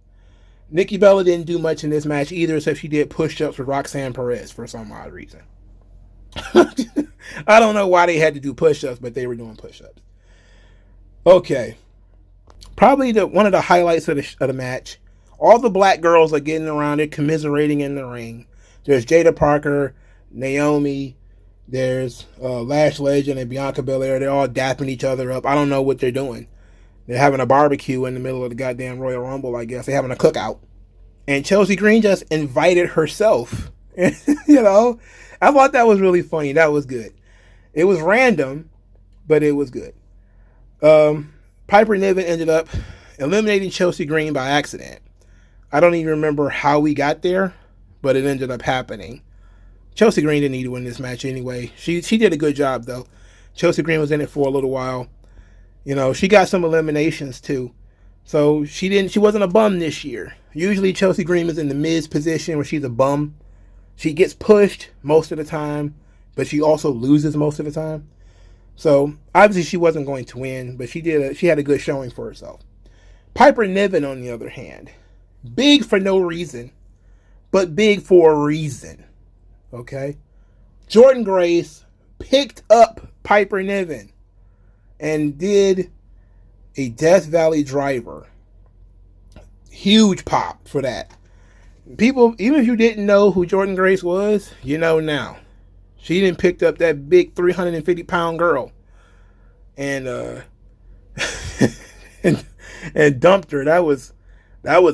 Nikki Bella didn't do much in this match either, except she did push-ups with Roxanne Perez for some odd reason. I don't know why they had to do push-ups, but they were doing push-ups. Okay. Probably one of the highlights of the match. All the black girls are getting around it, commiserating in the ring. There's Jada Parker, Naomi, there's Lash Legend and Bianca Belair. They're all dapping each other up. I don't know what they're doing. They're having a barbecue in the middle of the goddamn Royal Rumble, I guess. They're having a cookout. And Chelsea Green just invited herself. You know? I thought that was really funny. That was good. It was random, but it was good. Piper Niven ended up eliminating Chelsea Green by accident. I don't even remember how we got there, but it ended up happening. Chelsea Green didn't need to win this match anyway. She did a good job, though. Chelsea Green was in it for a little while. You know, she got some eliminations, too. So she wasn't a bum this year. Usually Chelsea Green is in the Miz position where she's a bum. She gets pushed most of the time, but she also loses most of the time. So obviously she wasn't going to win, but she had a good showing for herself. Piper Niven, on the other hand, big for no reason, but big for a reason. Okay? Jordynne Grace picked up Piper Niven and did a Death Valley driver. Huge pop for that. People, even if you didn't know who Jordynne Grace was, you know now. She didn't picked up that big 350-pound girl and and dumped her. That was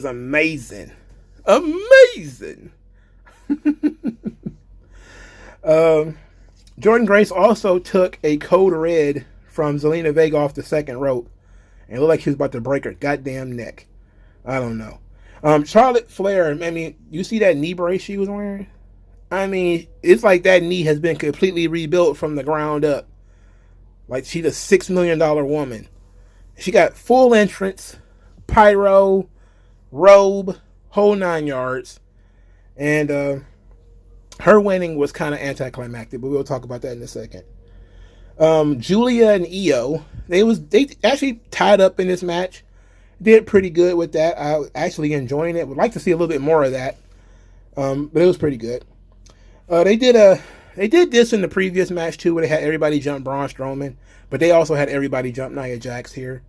amazing. Amazing. Jordynne Grace also took a code red from Zelina Vega off the second rope, and it looked like she was about to break her goddamn neck. I don't know. Charlotte Flair, I mean, you see that knee brace she was wearing? I mean, it's like that knee has been completely rebuilt from the ground up. Like she's a $6 million woman. She got full entrance, pyro, robe, whole 9 yards. And her winning was kind of anticlimactic, but we'll talk about that in a second. Julia and Io, they actually tied up in this match. Did pretty good with that. I was actually enjoying it. Would like to see a little bit more of that. But it was pretty good. They did this in the previous match too, where they had everybody jump Braun Strowman, but they also had everybody jump Nia Jax here.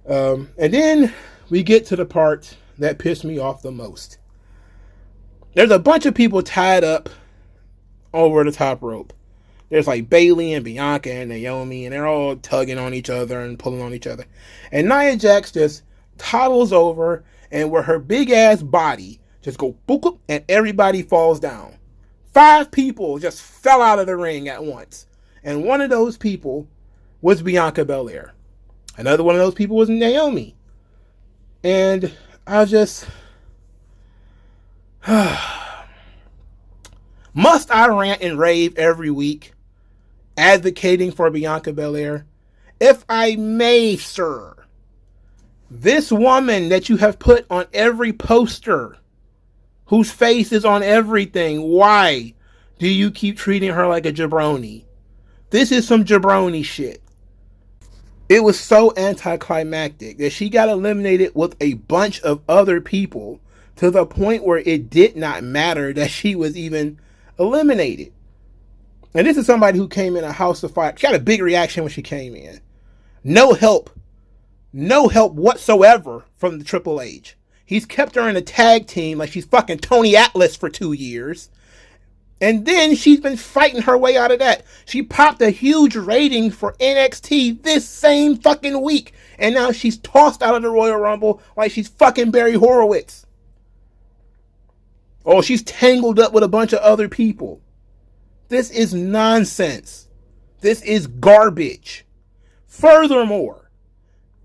And then we get to the part that pissed me off the most. There's a bunch of people tied up over the top rope. There's like Bayley and Bianca and Naomi, and they're all tugging on each other and pulling on each other. And Nia Jax just toddles over, and with her big ass body just go boop, and everybody falls down. 5 people just fell out of the ring at once. And one of those people was Bianca Belair. Another one of those people was Naomi. And I just... must I rant and rave every week advocating for Bianca Belair? If I may, sir. This woman that you have put on every poster, whose face is on everything, why do you keep treating her like a jabroni? This is some jabroni shit. It was so anticlimactic that she got eliminated with a bunch of other people to the point where it did not matter that she was even eliminated. And this is somebody who came in a house of fire. She had a big reaction when she came in. No help whatsoever from the Triple H. He's kept her in a tag team like she's fucking Tony Atlas for 2 years. And then she's been fighting her way out of that. She popped a huge rating for NXT this same fucking week. And now she's tossed out of the Royal Rumble like she's fucking Barry Horowitz. Oh, she's tangled up with a bunch of other people. This is nonsense. This is garbage. Furthermore,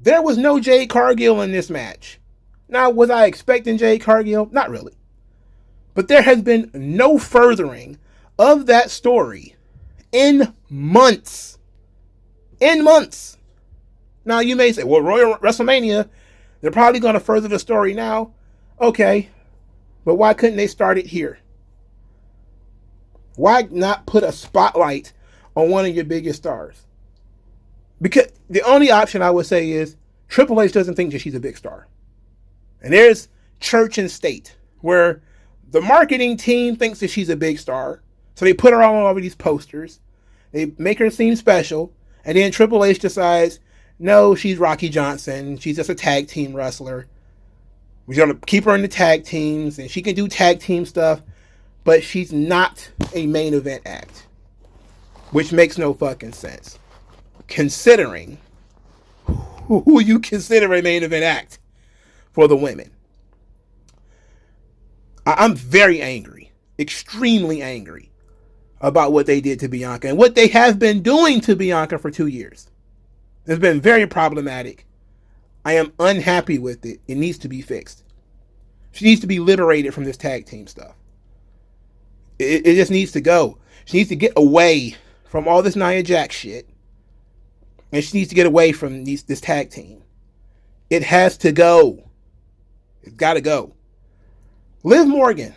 there was no Jade Cargill in this match. Now, was I expecting Jade Cargill? Not really. But there has been no furthering of that story in months. In months. Now, you may say, well, Royal WrestleMania, they're probably going to further the story now. Okay. But why couldn't they start it here? Why not put a spotlight on one of your biggest stars? Because the only option I would say is Triple H doesn't think that she's a big star. And there's church and state, where the marketing team thinks that she's a big star. So they put her all over these posters. They make her seem special. And then Triple H decides, no, she's Rocky Johnson. She's just a tag team wrestler. We're going to keep her in the tag teams, and she can do tag team stuff. But she's not a main event act. Which makes no fucking sense. Considering who you consider a main event act for the women. I'm very angry, extremely angry about what they did to Bianca and what they have been doing to Bianca for 2 years. It's been very problematic. I am unhappy with it. It needs to be fixed. She needs to be liberated from this tag team stuff. It just needs to go. She needs to get away from all this Nia Jax shit. And she needs to get away from this tag team. It has to go. It's got to go. Liv Morgan.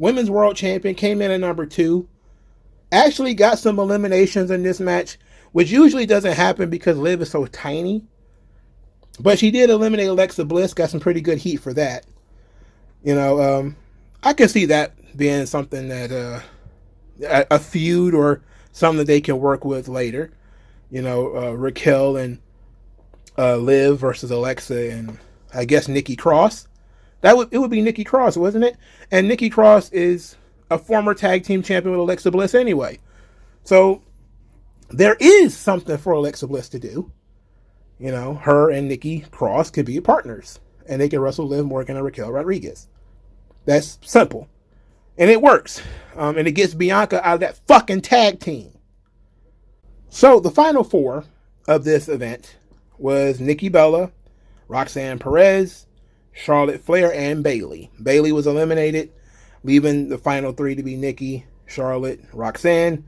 women's world champion, came in at number 2. Actually got some eliminations in this match, which usually doesn't happen because Liv is so tiny. But she did eliminate Alexa Bliss, got some pretty good heat for that. I can see that being something that a feud or something that they can work with later. Raquel and Liv versus Alexa and I guess Nikki Cross. It would be Nikki Cross, wasn't it? And Nikki Cross is a former tag team champion with Alexa Bliss anyway. So there is something for Alexa Bliss to do. Her and Nikki Cross could be partners. And they can wrestle Liv Morgan and Raquel Rodriguez. That's simple. And it works. And it gets Bianca out of that fucking tag team. So the final 4 of this event was Nikki Bella, Roxanne Perez, Charlotte Flair, and Bayley. Bayley was eliminated, leaving the final 3 to be Nikki, Charlotte, Roxanne.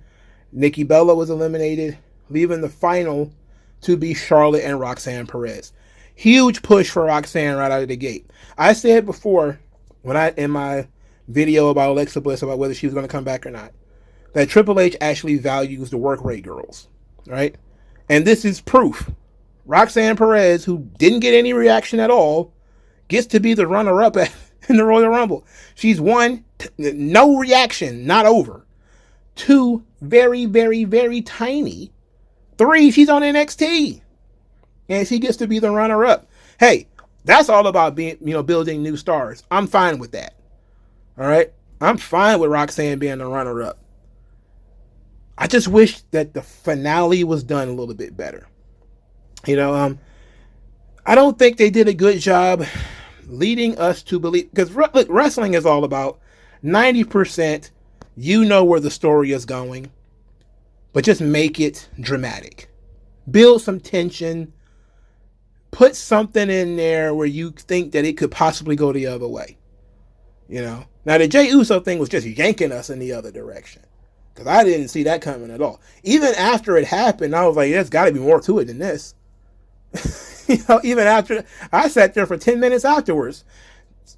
Nikki Bella was eliminated, leaving the final to be Charlotte and Roxanne Perez. Huge push for Roxanne right out of the gate. I said before, in my video about Alexa Bliss, about whether she was going to come back or not, that Triple H actually values the work rate girls, right? And this is proof. Roxanne Perez, who didn't get any reaction at all, gets to be the runner-up in the Royal Rumble. She's 1, no reaction, not over. 2, very, very, very tiny. 3, she's on NXT. And she gets to be the runner-up. Hey, that's all about building new stars. I'm fine with that. All right? I'm fine with Roxanne being the runner-up. I just wish that the finale was done a little bit better. I don't think they did a good job leading us to believe, because look, wrestling is all about 90% where the story is going, but just make it dramatic. Build some tension. Put something in there where you think that it could possibly go the other way. Now the Jey Uso thing was just yanking us in the other direction, because I didn't see that coming at all. Even after it happened, I was like, there's got to be more to it than this. Even after, I sat there for 10 minutes afterwards,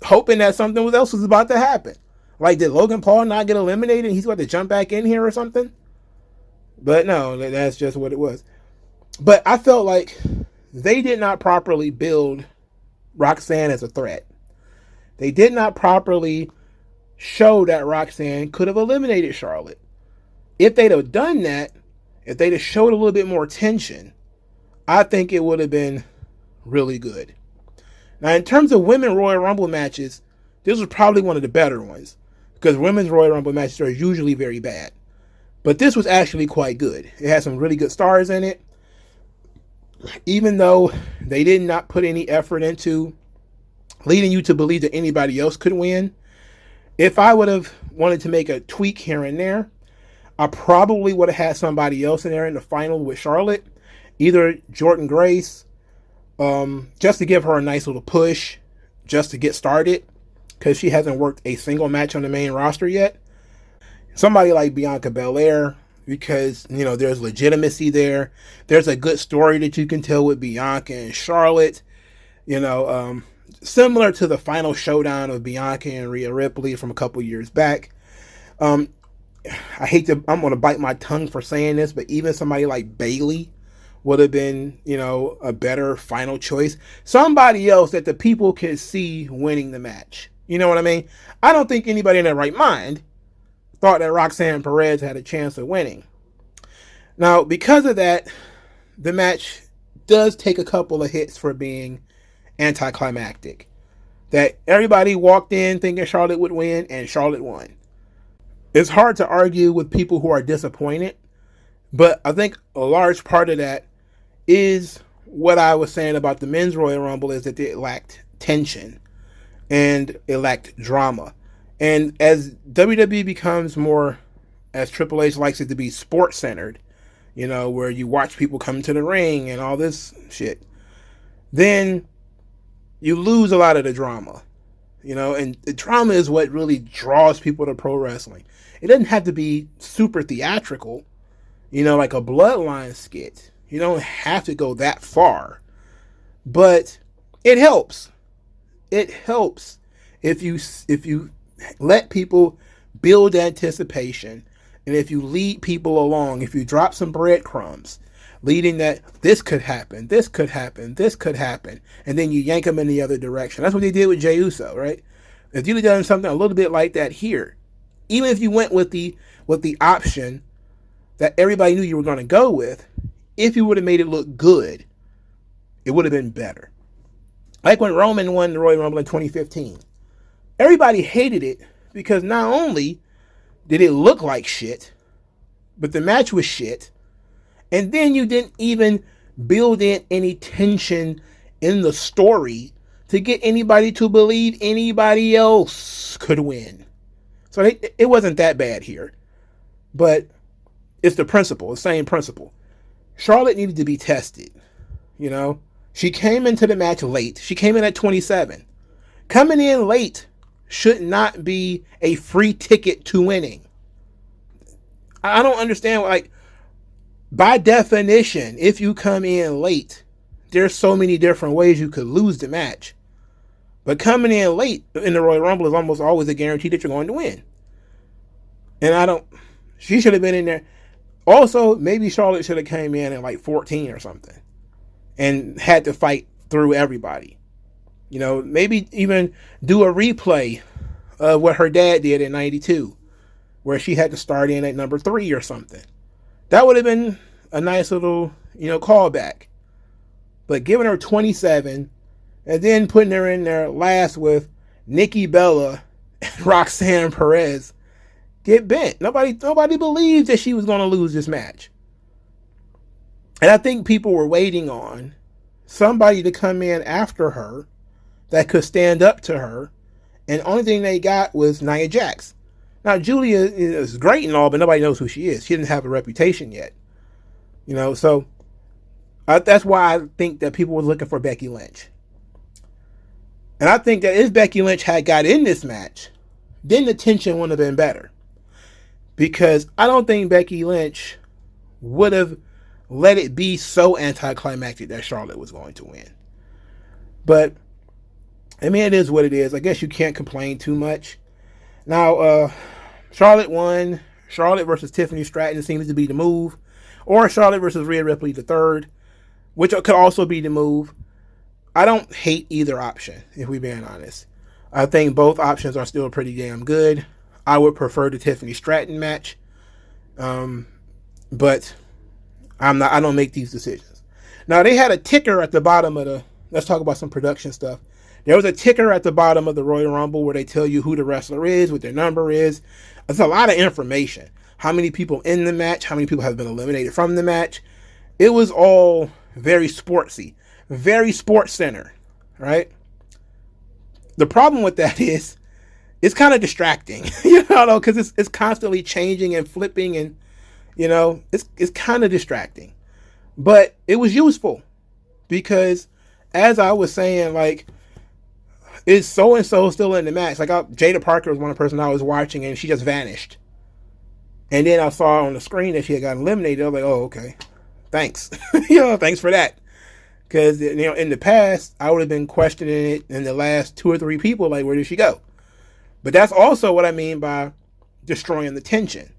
hoping that something else was about to happen. Like, did Logan Paul not get eliminated and he's about to jump back in here or something? But no, that's just what it was. But I felt like they did not properly build Roxanne as a threat. They did not properly show that Roxanne could have eliminated Charlotte. If they'd have done that, if they'd have showed a little bit more tension, I think it would have been really good. Now, in terms of women Royal Rumble matches, this was probably one of the better ones, because women's Royal Rumble matches are usually very bad. But this was actually quite good. It had some really good stars in it. Even though they did not put any effort into leading you to believe that anybody else could win, if I would have wanted to make a tweak here and there, I probably would have had somebody else in there in the final with Charlotte. Either Jordynne Grace, just to give her a nice little push, just to get started, because she hasn't worked a single match on the main roster yet. Somebody like Bianca Belair, because, there's legitimacy there. There's a good story that you can tell with Bianca and Charlotte. Similar to the final showdown of Bianca and Rhea Ripley from a couple years back. I'm going to bite my tongue for saying this, but even somebody like Bayley would have been, a better final choice. Somebody else that the people could see winning the match. You know what I mean? I don't think anybody in their right mind thought that Roxanne Perez had a chance of winning. Now, because of that, the match does take a couple of hits for being anticlimactic. That everybody walked in thinking Charlotte would win, and Charlotte won. It's hard to argue with people who are disappointed, but I think a large part of that is what I was saying about the men's Royal Rumble, is that it lacked tension and it lacked drama. And as WWE becomes more, as Triple H likes it to be, sports-centered, where you watch people come to the ring and all this shit, then you lose a lot of the drama. And the drama is what really draws people to pro wrestling. It doesn't have to be super theatrical, like a Bloodline skit. You don't have to go that far. But it helps. It helps if you let people build anticipation, and if you lead people along, if you drop some breadcrumbs, leading that this could happen, this could happen, this could happen, and then you yank them in the other direction. That's what they did with Jey Uso, right? If you'd have done something a little bit like that here, even if you went with the option that everybody knew you were going to go with, if you would have made it look good, it would have been better. Like when Roman won the Royal Rumble in 2015. Everybody hated it because not only did it look like shit, but the match was shit, and then you didn't even build in any tension in the story to get anybody to believe anybody else could win. So it wasn't that bad here. But it's the principle, the same principle. Charlotte needed to be tested. You know, she came into the match late. She came in at 27. Coming in late should not be a free ticket to winning. I don't understand. Like, by definition, if you come in late, there's so many different ways you could lose the match. But coming in late in the Royal Rumble is almost always a guarantee that you're going to win. And she should have been in there. Also, maybe Charlotte should have came in at like 14 or something and had to fight through everybody. You know, maybe even do a replay of what her dad did in 92, where she had to start in at number 3 or something. That would have been a nice little, callback. But giving her 27 and then putting her in there last with Nikki Bella and Roxanne Perez get bent. Nobody believed that she was going to lose this match. And I think people were waiting on somebody to come in after her that could stand up to her. And the only thing they got was Nia Jax. Now, Julia is great and all, but nobody knows who she is. She didn't have a reputation yet. So that's why I think that people were looking for Becky Lynch. And I think that if Becky Lynch had got in this match, then the tension would have been better. Because I don't think Becky Lynch would have let it be so anticlimactic that Charlotte was going to win. But, I mean, it is what it is. I guess you can't complain too much. Now, Charlotte won. Charlotte versus Tiffany Stratton seems to be the move. Or Charlotte versus Rhea Ripley III, which could also be the move. I don't hate either option, if we're being honest. I think both options are still pretty damn good. I would prefer the Tiffany Stratton match. But I don't make these decisions. Now, they had a ticker at the bottom of let's talk about some production stuff. There was a ticker at the bottom of the Royal Rumble where they tell you who the wrestler is, what their number is. It's a lot of information. How many people in the match, how many people have been eliminated from the match. It was all very sportsy, very sports center, right? The problem with that is it's kind of distracting, because it's constantly changing and flipping, and it's kind of distracting. But it was useful because, as I was saying, like, is so and so still in the match? Like, Jada Parker was one person I was watching, and she just vanished. And then I saw on the screen that she had gotten eliminated. I was like, oh, okay, thanks, thanks for that. Because in the past, I would have been questioning it in the last 2 or 3 people, like, where did she go? But that's also what I mean by destroying the tension.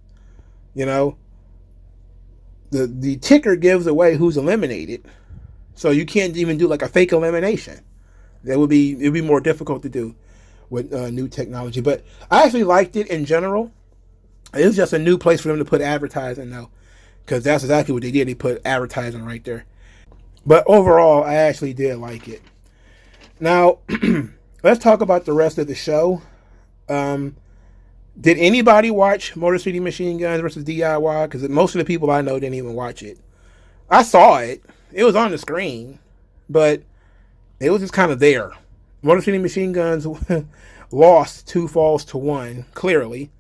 The ticker gives away who's eliminated, so you can't even do like a fake elimination. It'd be more difficult to do with new technology. But I actually liked it in general. It was just a new place for them to put advertising, though, because that's exactly what they did. They put advertising right there. But overall, I actually did like it. Now, let's talk about the rest of the show. Did anybody watch Motor City Machine Guns versus DIY? Because most of the people I know didn't even watch it. I saw it. It was on the screen, but it was just kind of there. Motor City Machine Guns lost 2 falls to 1, clearly.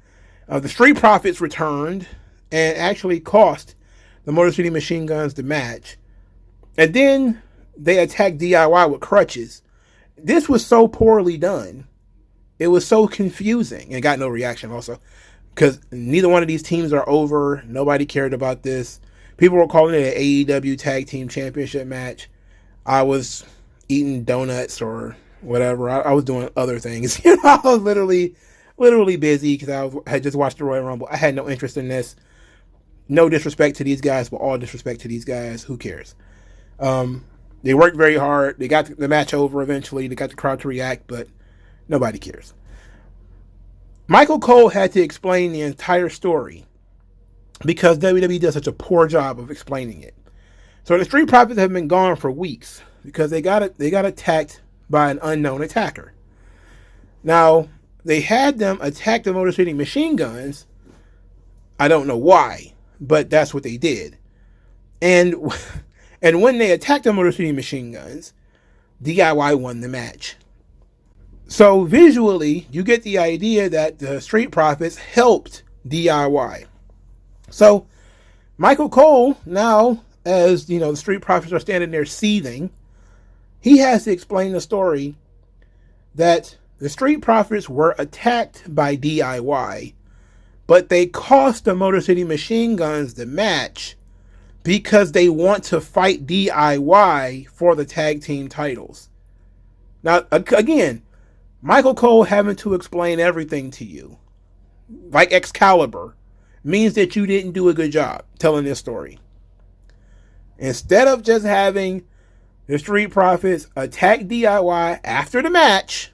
The Street Profits returned and actually cost the Motor City Machine Guns the match. And then they attacked DIY with crutches. This was so poorly done. It was so confusing, and got no reaction also, because neither one of these teams are over. Nobody cared about this. People were calling it an AEW Tag Team Championship match. I was eating donuts or whatever. I was doing other things. I was literally literally busy because I had just watched the Royal Rumble. I had no interest in this. No disrespect to these guys, but all disrespect to these guys. Who cares? They worked very hard. They got the match over eventually. They got the crowd to react, but nobody cares. Michael Cole had to explain the entire story because WWE does such a poor job of explaining it. So the Street Profits have been gone for weeks because they got attacked by an unknown attacker. Now, they had them attack the Motor City Machine Guns. I don't know why, but that's what they did. And when they attacked the Motor City Machine Guns, DIY won the match. So visually, you get the idea that the Street Profits helped DIY. So Michael Cole, now, as you know, the Street Profits are standing there seething, he has to explain the story that the Street Profits were attacked by DIY, but they cost the Motor City Machine Guns the match because they want to fight DIY for the tag team titles. Now, again, Michael Cole having to explain everything to you, like Excalibur, means that you didn't do a good job telling this story. Instead of just having the Street Profits attack DIY after the match,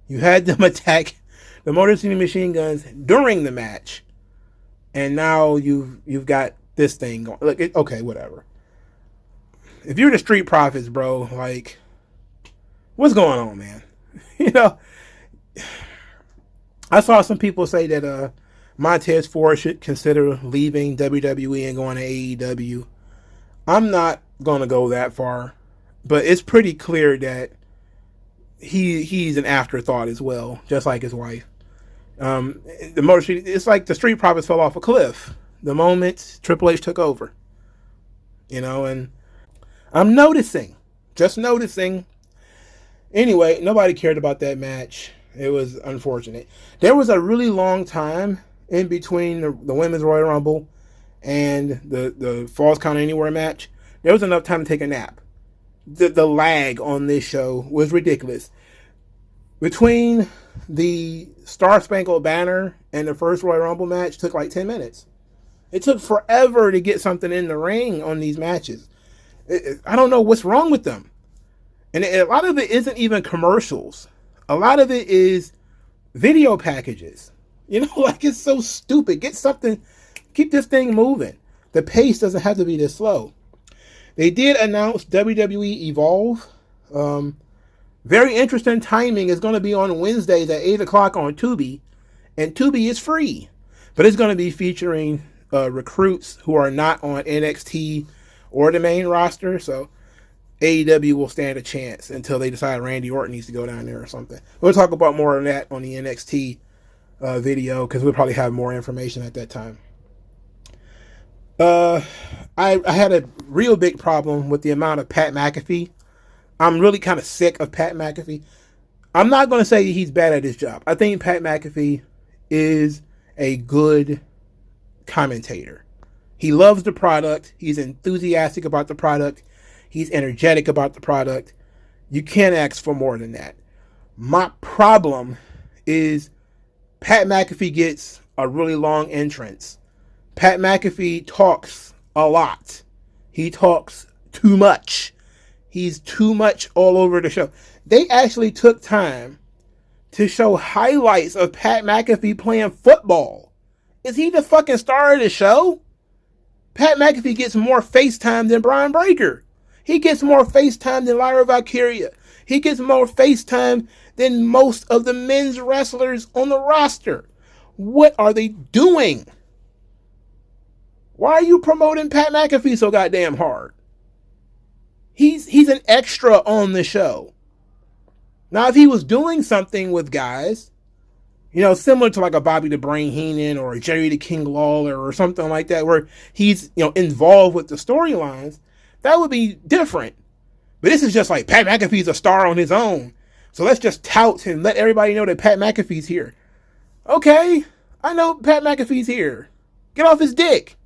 you had them attack the Motor City Machine Guns during the match, and now you've got this thing going. Look, okay, whatever. If you're the Street Profits, bro, like, what's going on, man? You know, I saw some people say that Montez Ford should consider leaving WWE and going to AEW. I'm not going to go that far, but it's pretty clear that he's an afterthought as well, just like his wife. The Motor City, it's like the Street Profits fell off a cliff the moment Triple H took over. You know, and I'm just noticing. Anyway, nobody cared about that match. It was unfortunate. There was a really long time in between the Women's Royal Rumble and the Falls Count Anywhere match. There was enough time to take a nap. The lag on this show was ridiculous. Between the Star Spangled Banner and the first Royal Rumble match took like 10 minutes. It took forever to get something in the ring on these matches. I don't know what's wrong with them. And a lot of it isn't even commercials. A lot of it is video packages. You know, like, it's so stupid. Get something, keep this thing moving. The pace doesn't have to be this slow. They did announce WWE Evolve. Very interesting timing. It's going to be on Wednesdays at 8 o'clock on Tubi. And Tubi is free. But it's going to be featuring recruits who are not on NXT or the main roster. So AEW will stand a chance until they decide Randy Orton needs to go down there or something. We'll talk about more of that on the NXT video because we'll probably have more information at that time. I had a real big problem with the amount of Pat McAfee. I'm really kind of sick of Pat McAfee. I'm not going to say he's bad at his job. I think Pat McAfee is a good commentator. He loves the product. He's enthusiastic about the product. He's energetic about the product. You can't ask for more than that. My problem is Pat McAfee gets a really long entrance. Pat McAfee talks a lot. He talks too much. He's too much all over the show. They actually took time to show highlights of Pat McAfee playing football. Is he the fucking star of the show? Pat McAfee gets more FaceTime than Brian Breaker. He gets more FaceTime than Lyra Valkyria. He gets more FaceTime than most of the men's wrestlers on the roster. What are they doing? Why are you promoting Pat McAfee so goddamn hard? He's an extra on the show. Now, if he was doing something with guys, you know, similar to like a Bobby the Brain Heenan or a Jerry the King Lawler or something like that, where he's, you know, involved with the storylines, that would be different. But this is just like Pat McAfee's a star on his own. So let's just tout and let everybody know that Pat McAfee's here. Okay, I know Pat McAfee's here. Get off his dick.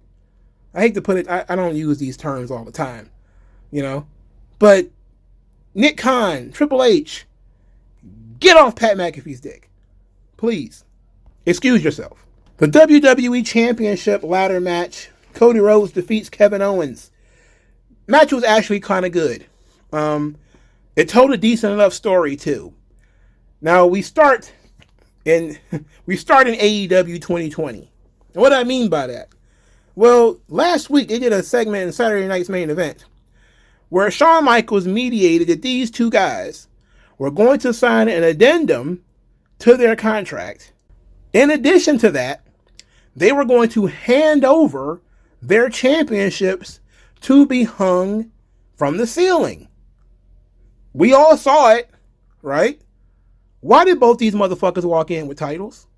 I hate to put it, I don't use these terms all the time, you know. But Nick Khan, Triple H, get off Pat McAfee's dick. Please, excuse yourself. The WWE Championship ladder match. Cody Rhodes defeats Kevin Owens. Match was actually kind of good. It told a decent enough story too. Now we start in AEW 2020. And what do I mean by that? Well, last week they did a segment in Saturday Night's Main Event where Shawn Michaels mediated that these two guys were going to sign an addendum to their contract. In addition to that, they were going to hand over their championships to be hung from the ceiling. We all saw it, right? Why did both these motherfuckers walk in with titles?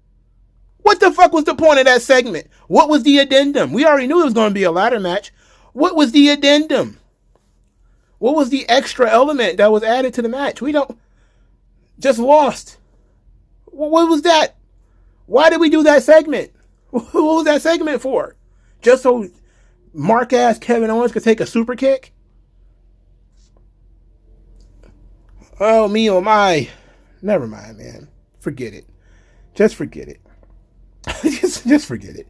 What the fuck was the point of that segment? What was the addendum? We already knew it was going to be a ladder match. What was the addendum? What was the extra element that was added to the match? We don't... Just lost. What was that? Why did we do that segment? What was that segment for? Just so mark-ass Kevin Owens could take a super kick? Oh, me, oh my. Never mind, man. Forget it. Just forget it. just forget it.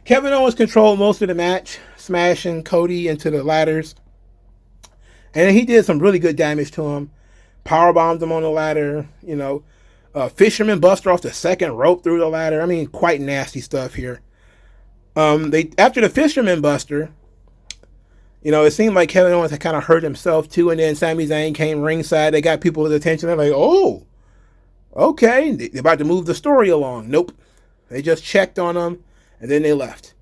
Kevin Owens controlled most of the match, smashing Cody into the ladders. And he did some really good damage to him. Powerbombed him on the ladder, Fisherman Buster off the second rope through the ladder. I mean, quite nasty stuff here. After the Fisherman Buster, it seemed like Kevin Owens had kind of hurt himself too, and then Sami Zayn came ringside. They got people's attention. They're like, oh, okay, they're about to move the story along. Nope. They just checked on him, and then they left.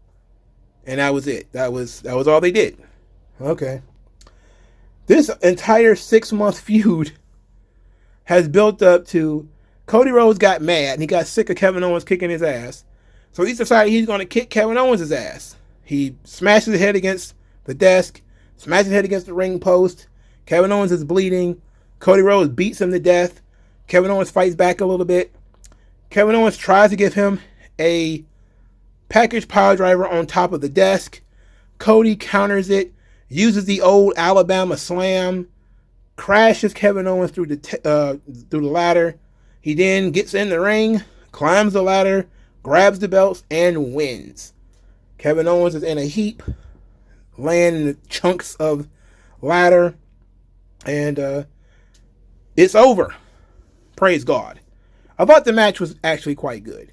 And that was it. That was all they did. Okay. This entire 6-month feud has built up to Cody Rhodes got mad, and he got sick of Kevin Owens kicking his ass. So he decided he's going to kick Kevin Owens' ass. He smashes his head against the desk, smashes his head against the ring post. Kevin Owens is bleeding. Cody Rhodes beats him to death. Kevin Owens fights back a little bit. Kevin Owens tries to give him a package pile driver on top of the desk. Cody counters it, uses the old Alabama slam, crashes Kevin Owens through the ladder. He then gets in the ring, climbs the ladder, grabs the belts, and wins. Kevin Owens is in a heap, laying in the chunks of ladder, and it's over. Praise God. I thought the match was actually quite good.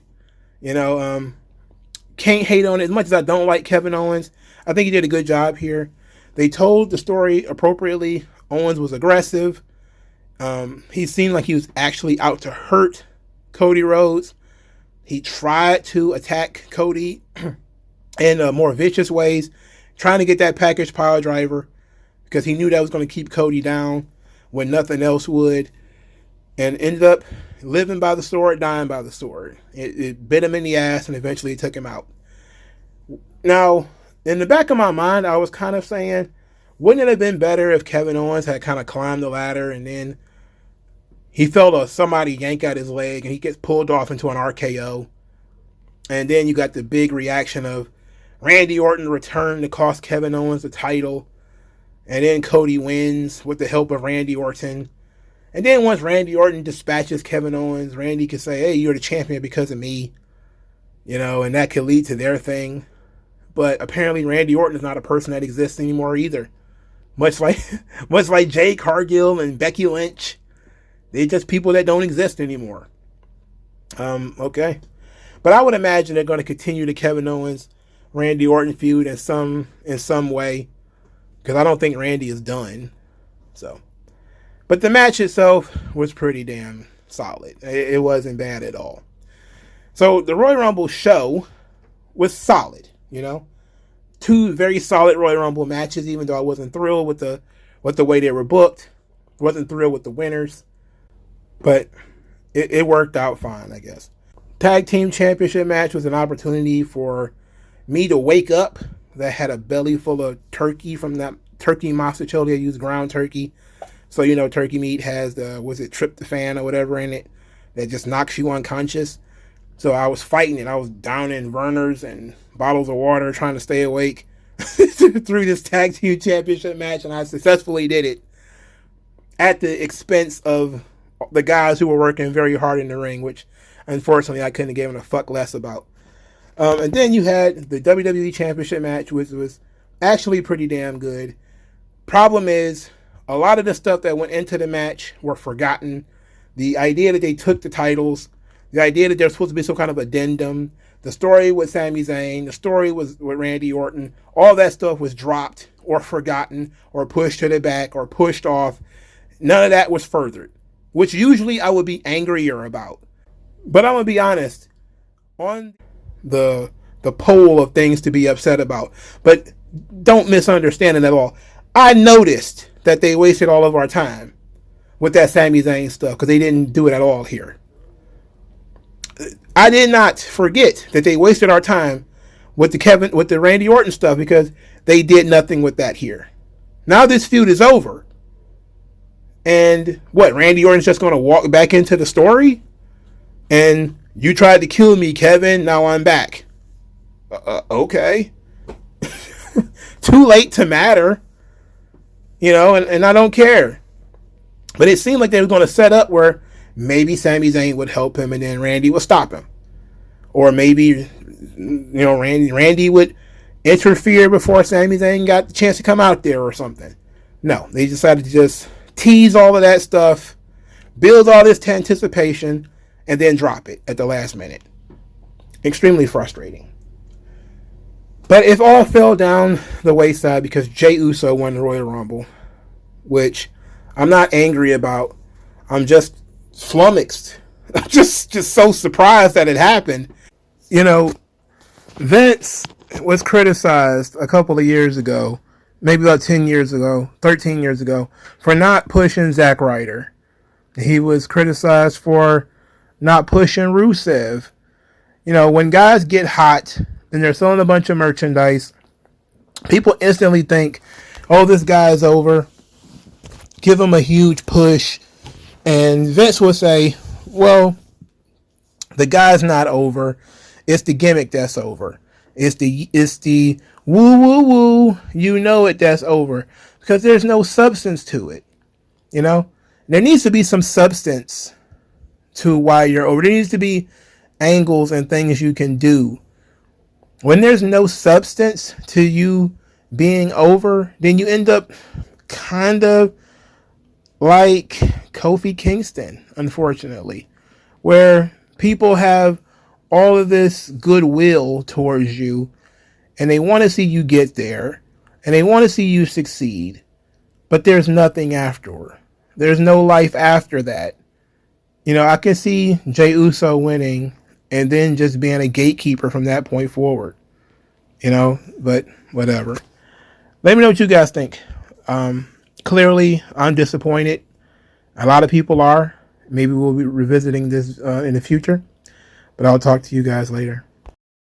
Can't hate on it as much as I don't like Kevin Owens. I think he did a good job here. They told the story appropriately. Owens was aggressive. He seemed like he was actually out to hurt Cody Rhodes. He tried to attack Cody in more vicious ways, trying to get that package pile driver because he knew that was going to keep Cody down when nothing else would, and ended up living by the sword, dying by the sword. It bit him in the ass, and eventually it took him out. Now, in the back of my mind, I was kind of saying, wouldn't it have been better if Kevin Owens had kind of climbed the ladder and then he felt somebody yank out his leg and he gets pulled off into an RKO? And then you got the big reaction of Randy Orton returned to cost Kevin Owens the title. And then Cody wins with the help of Randy Orton. And then once Randy Orton dispatches Kevin Owens, Randy can say, hey, you're the champion because of me. And that could lead to their thing. But apparently Randy Orton is not a person that exists anymore either. Much like Jade Cargill and Becky Lynch. They're just people that don't exist anymore. Okay. But I would imagine they're going to continue the Kevin Owens, Randy Orton feud in some way. Because I don't think Randy is done. But the match itself was pretty damn solid. It wasn't bad at all. So the Royal Rumble show was solid, 2 very solid Royal Rumble matches, even though I wasn't thrilled with the way they were booked. Wasn't thrilled with the winners. But it worked out fine, I guess. Tag Team Championship match was an opportunity for me to wake up. That had a belly full of turkey from that turkey mozzarella. They used ground turkey. So, turkey meat has tryptophan or whatever in it that just knocks you unconscious. So I was fighting it. I was down in Vernors and bottles of water trying to stay awake through this Tag Team Championship match, and I successfully did it at the expense of the guys who were working very hard in the ring, which unfortunately, I couldn't have given a fuck less about. And then you had the WWE Championship match, which was actually pretty damn good. Problem is, a lot of the stuff that went into the match were forgotten. The idea that they took the titles, the idea that there's supposed to be some kind of addendum, the story with Sami Zayn, the story with Randy Orton, all that stuff was dropped or forgotten or pushed to the back or pushed off. None of that was furthered, which usually I would be angrier about. But I'm going to be honest, on the pole of things to be upset about. But don't misunderstand it at all. I noticed that they wasted all of our time with that Sami Zayn stuff because they didn't do it at all here. I did not forget that they wasted our time with the Randy Orton stuff because they did nothing with that here. Now this feud is over. And what, Randy Orton's just going to walk back into the story? And you tried to kill me, Kevin. Now I'm back. Okay. Too late to matter. You know, and I don't care. But it seemed like they were going to set up where maybe Sami Zayn would help him and then Randy would stop him. Or maybe, you know, Randy would interfere before Sami Zayn got the chance to come out there or something. No, they decided to just tease all of that stuff, build all this anticipation, and then drop it at the last minute. Extremely frustrating. But it all fell down the wayside because Jey Uso won the Royal Rumble, which I'm not angry about. I'm just flummoxed. I'm just so surprised that it happened. You know, Vince was criticized a couple of years ago, maybe about 10 years ago, 13 years ago, for not pushing Zack Ryder. He was criticized for not pushing Rusev. You know, when guys get hot and they're selling a bunch of merchandise, people instantly think, oh, this guy's over. Give him a huge push. And Vince will say, well, the guy's not over. It's the gimmick that's over. It's the woo woo woo, you know it, that's over. Because there's no substance to it. You know? There needs to be some substance to why you're over. There needs to be angles and things you can do. When there's no substance to you being over, then you end up kind of like Kofi Kingston, unfortunately, where people have all of this goodwill towards you and they want to see you get there and they want to see you succeed, but there's nothing afterward. There's no life after that. You know, I can see Jey Uso winning and then just being a gatekeeper from that point forward. You know, but whatever. Let me know what you guys think. Clearly, I'm disappointed. A lot of people are. Maybe we'll be revisiting this in the future. But I'll talk to you guys later.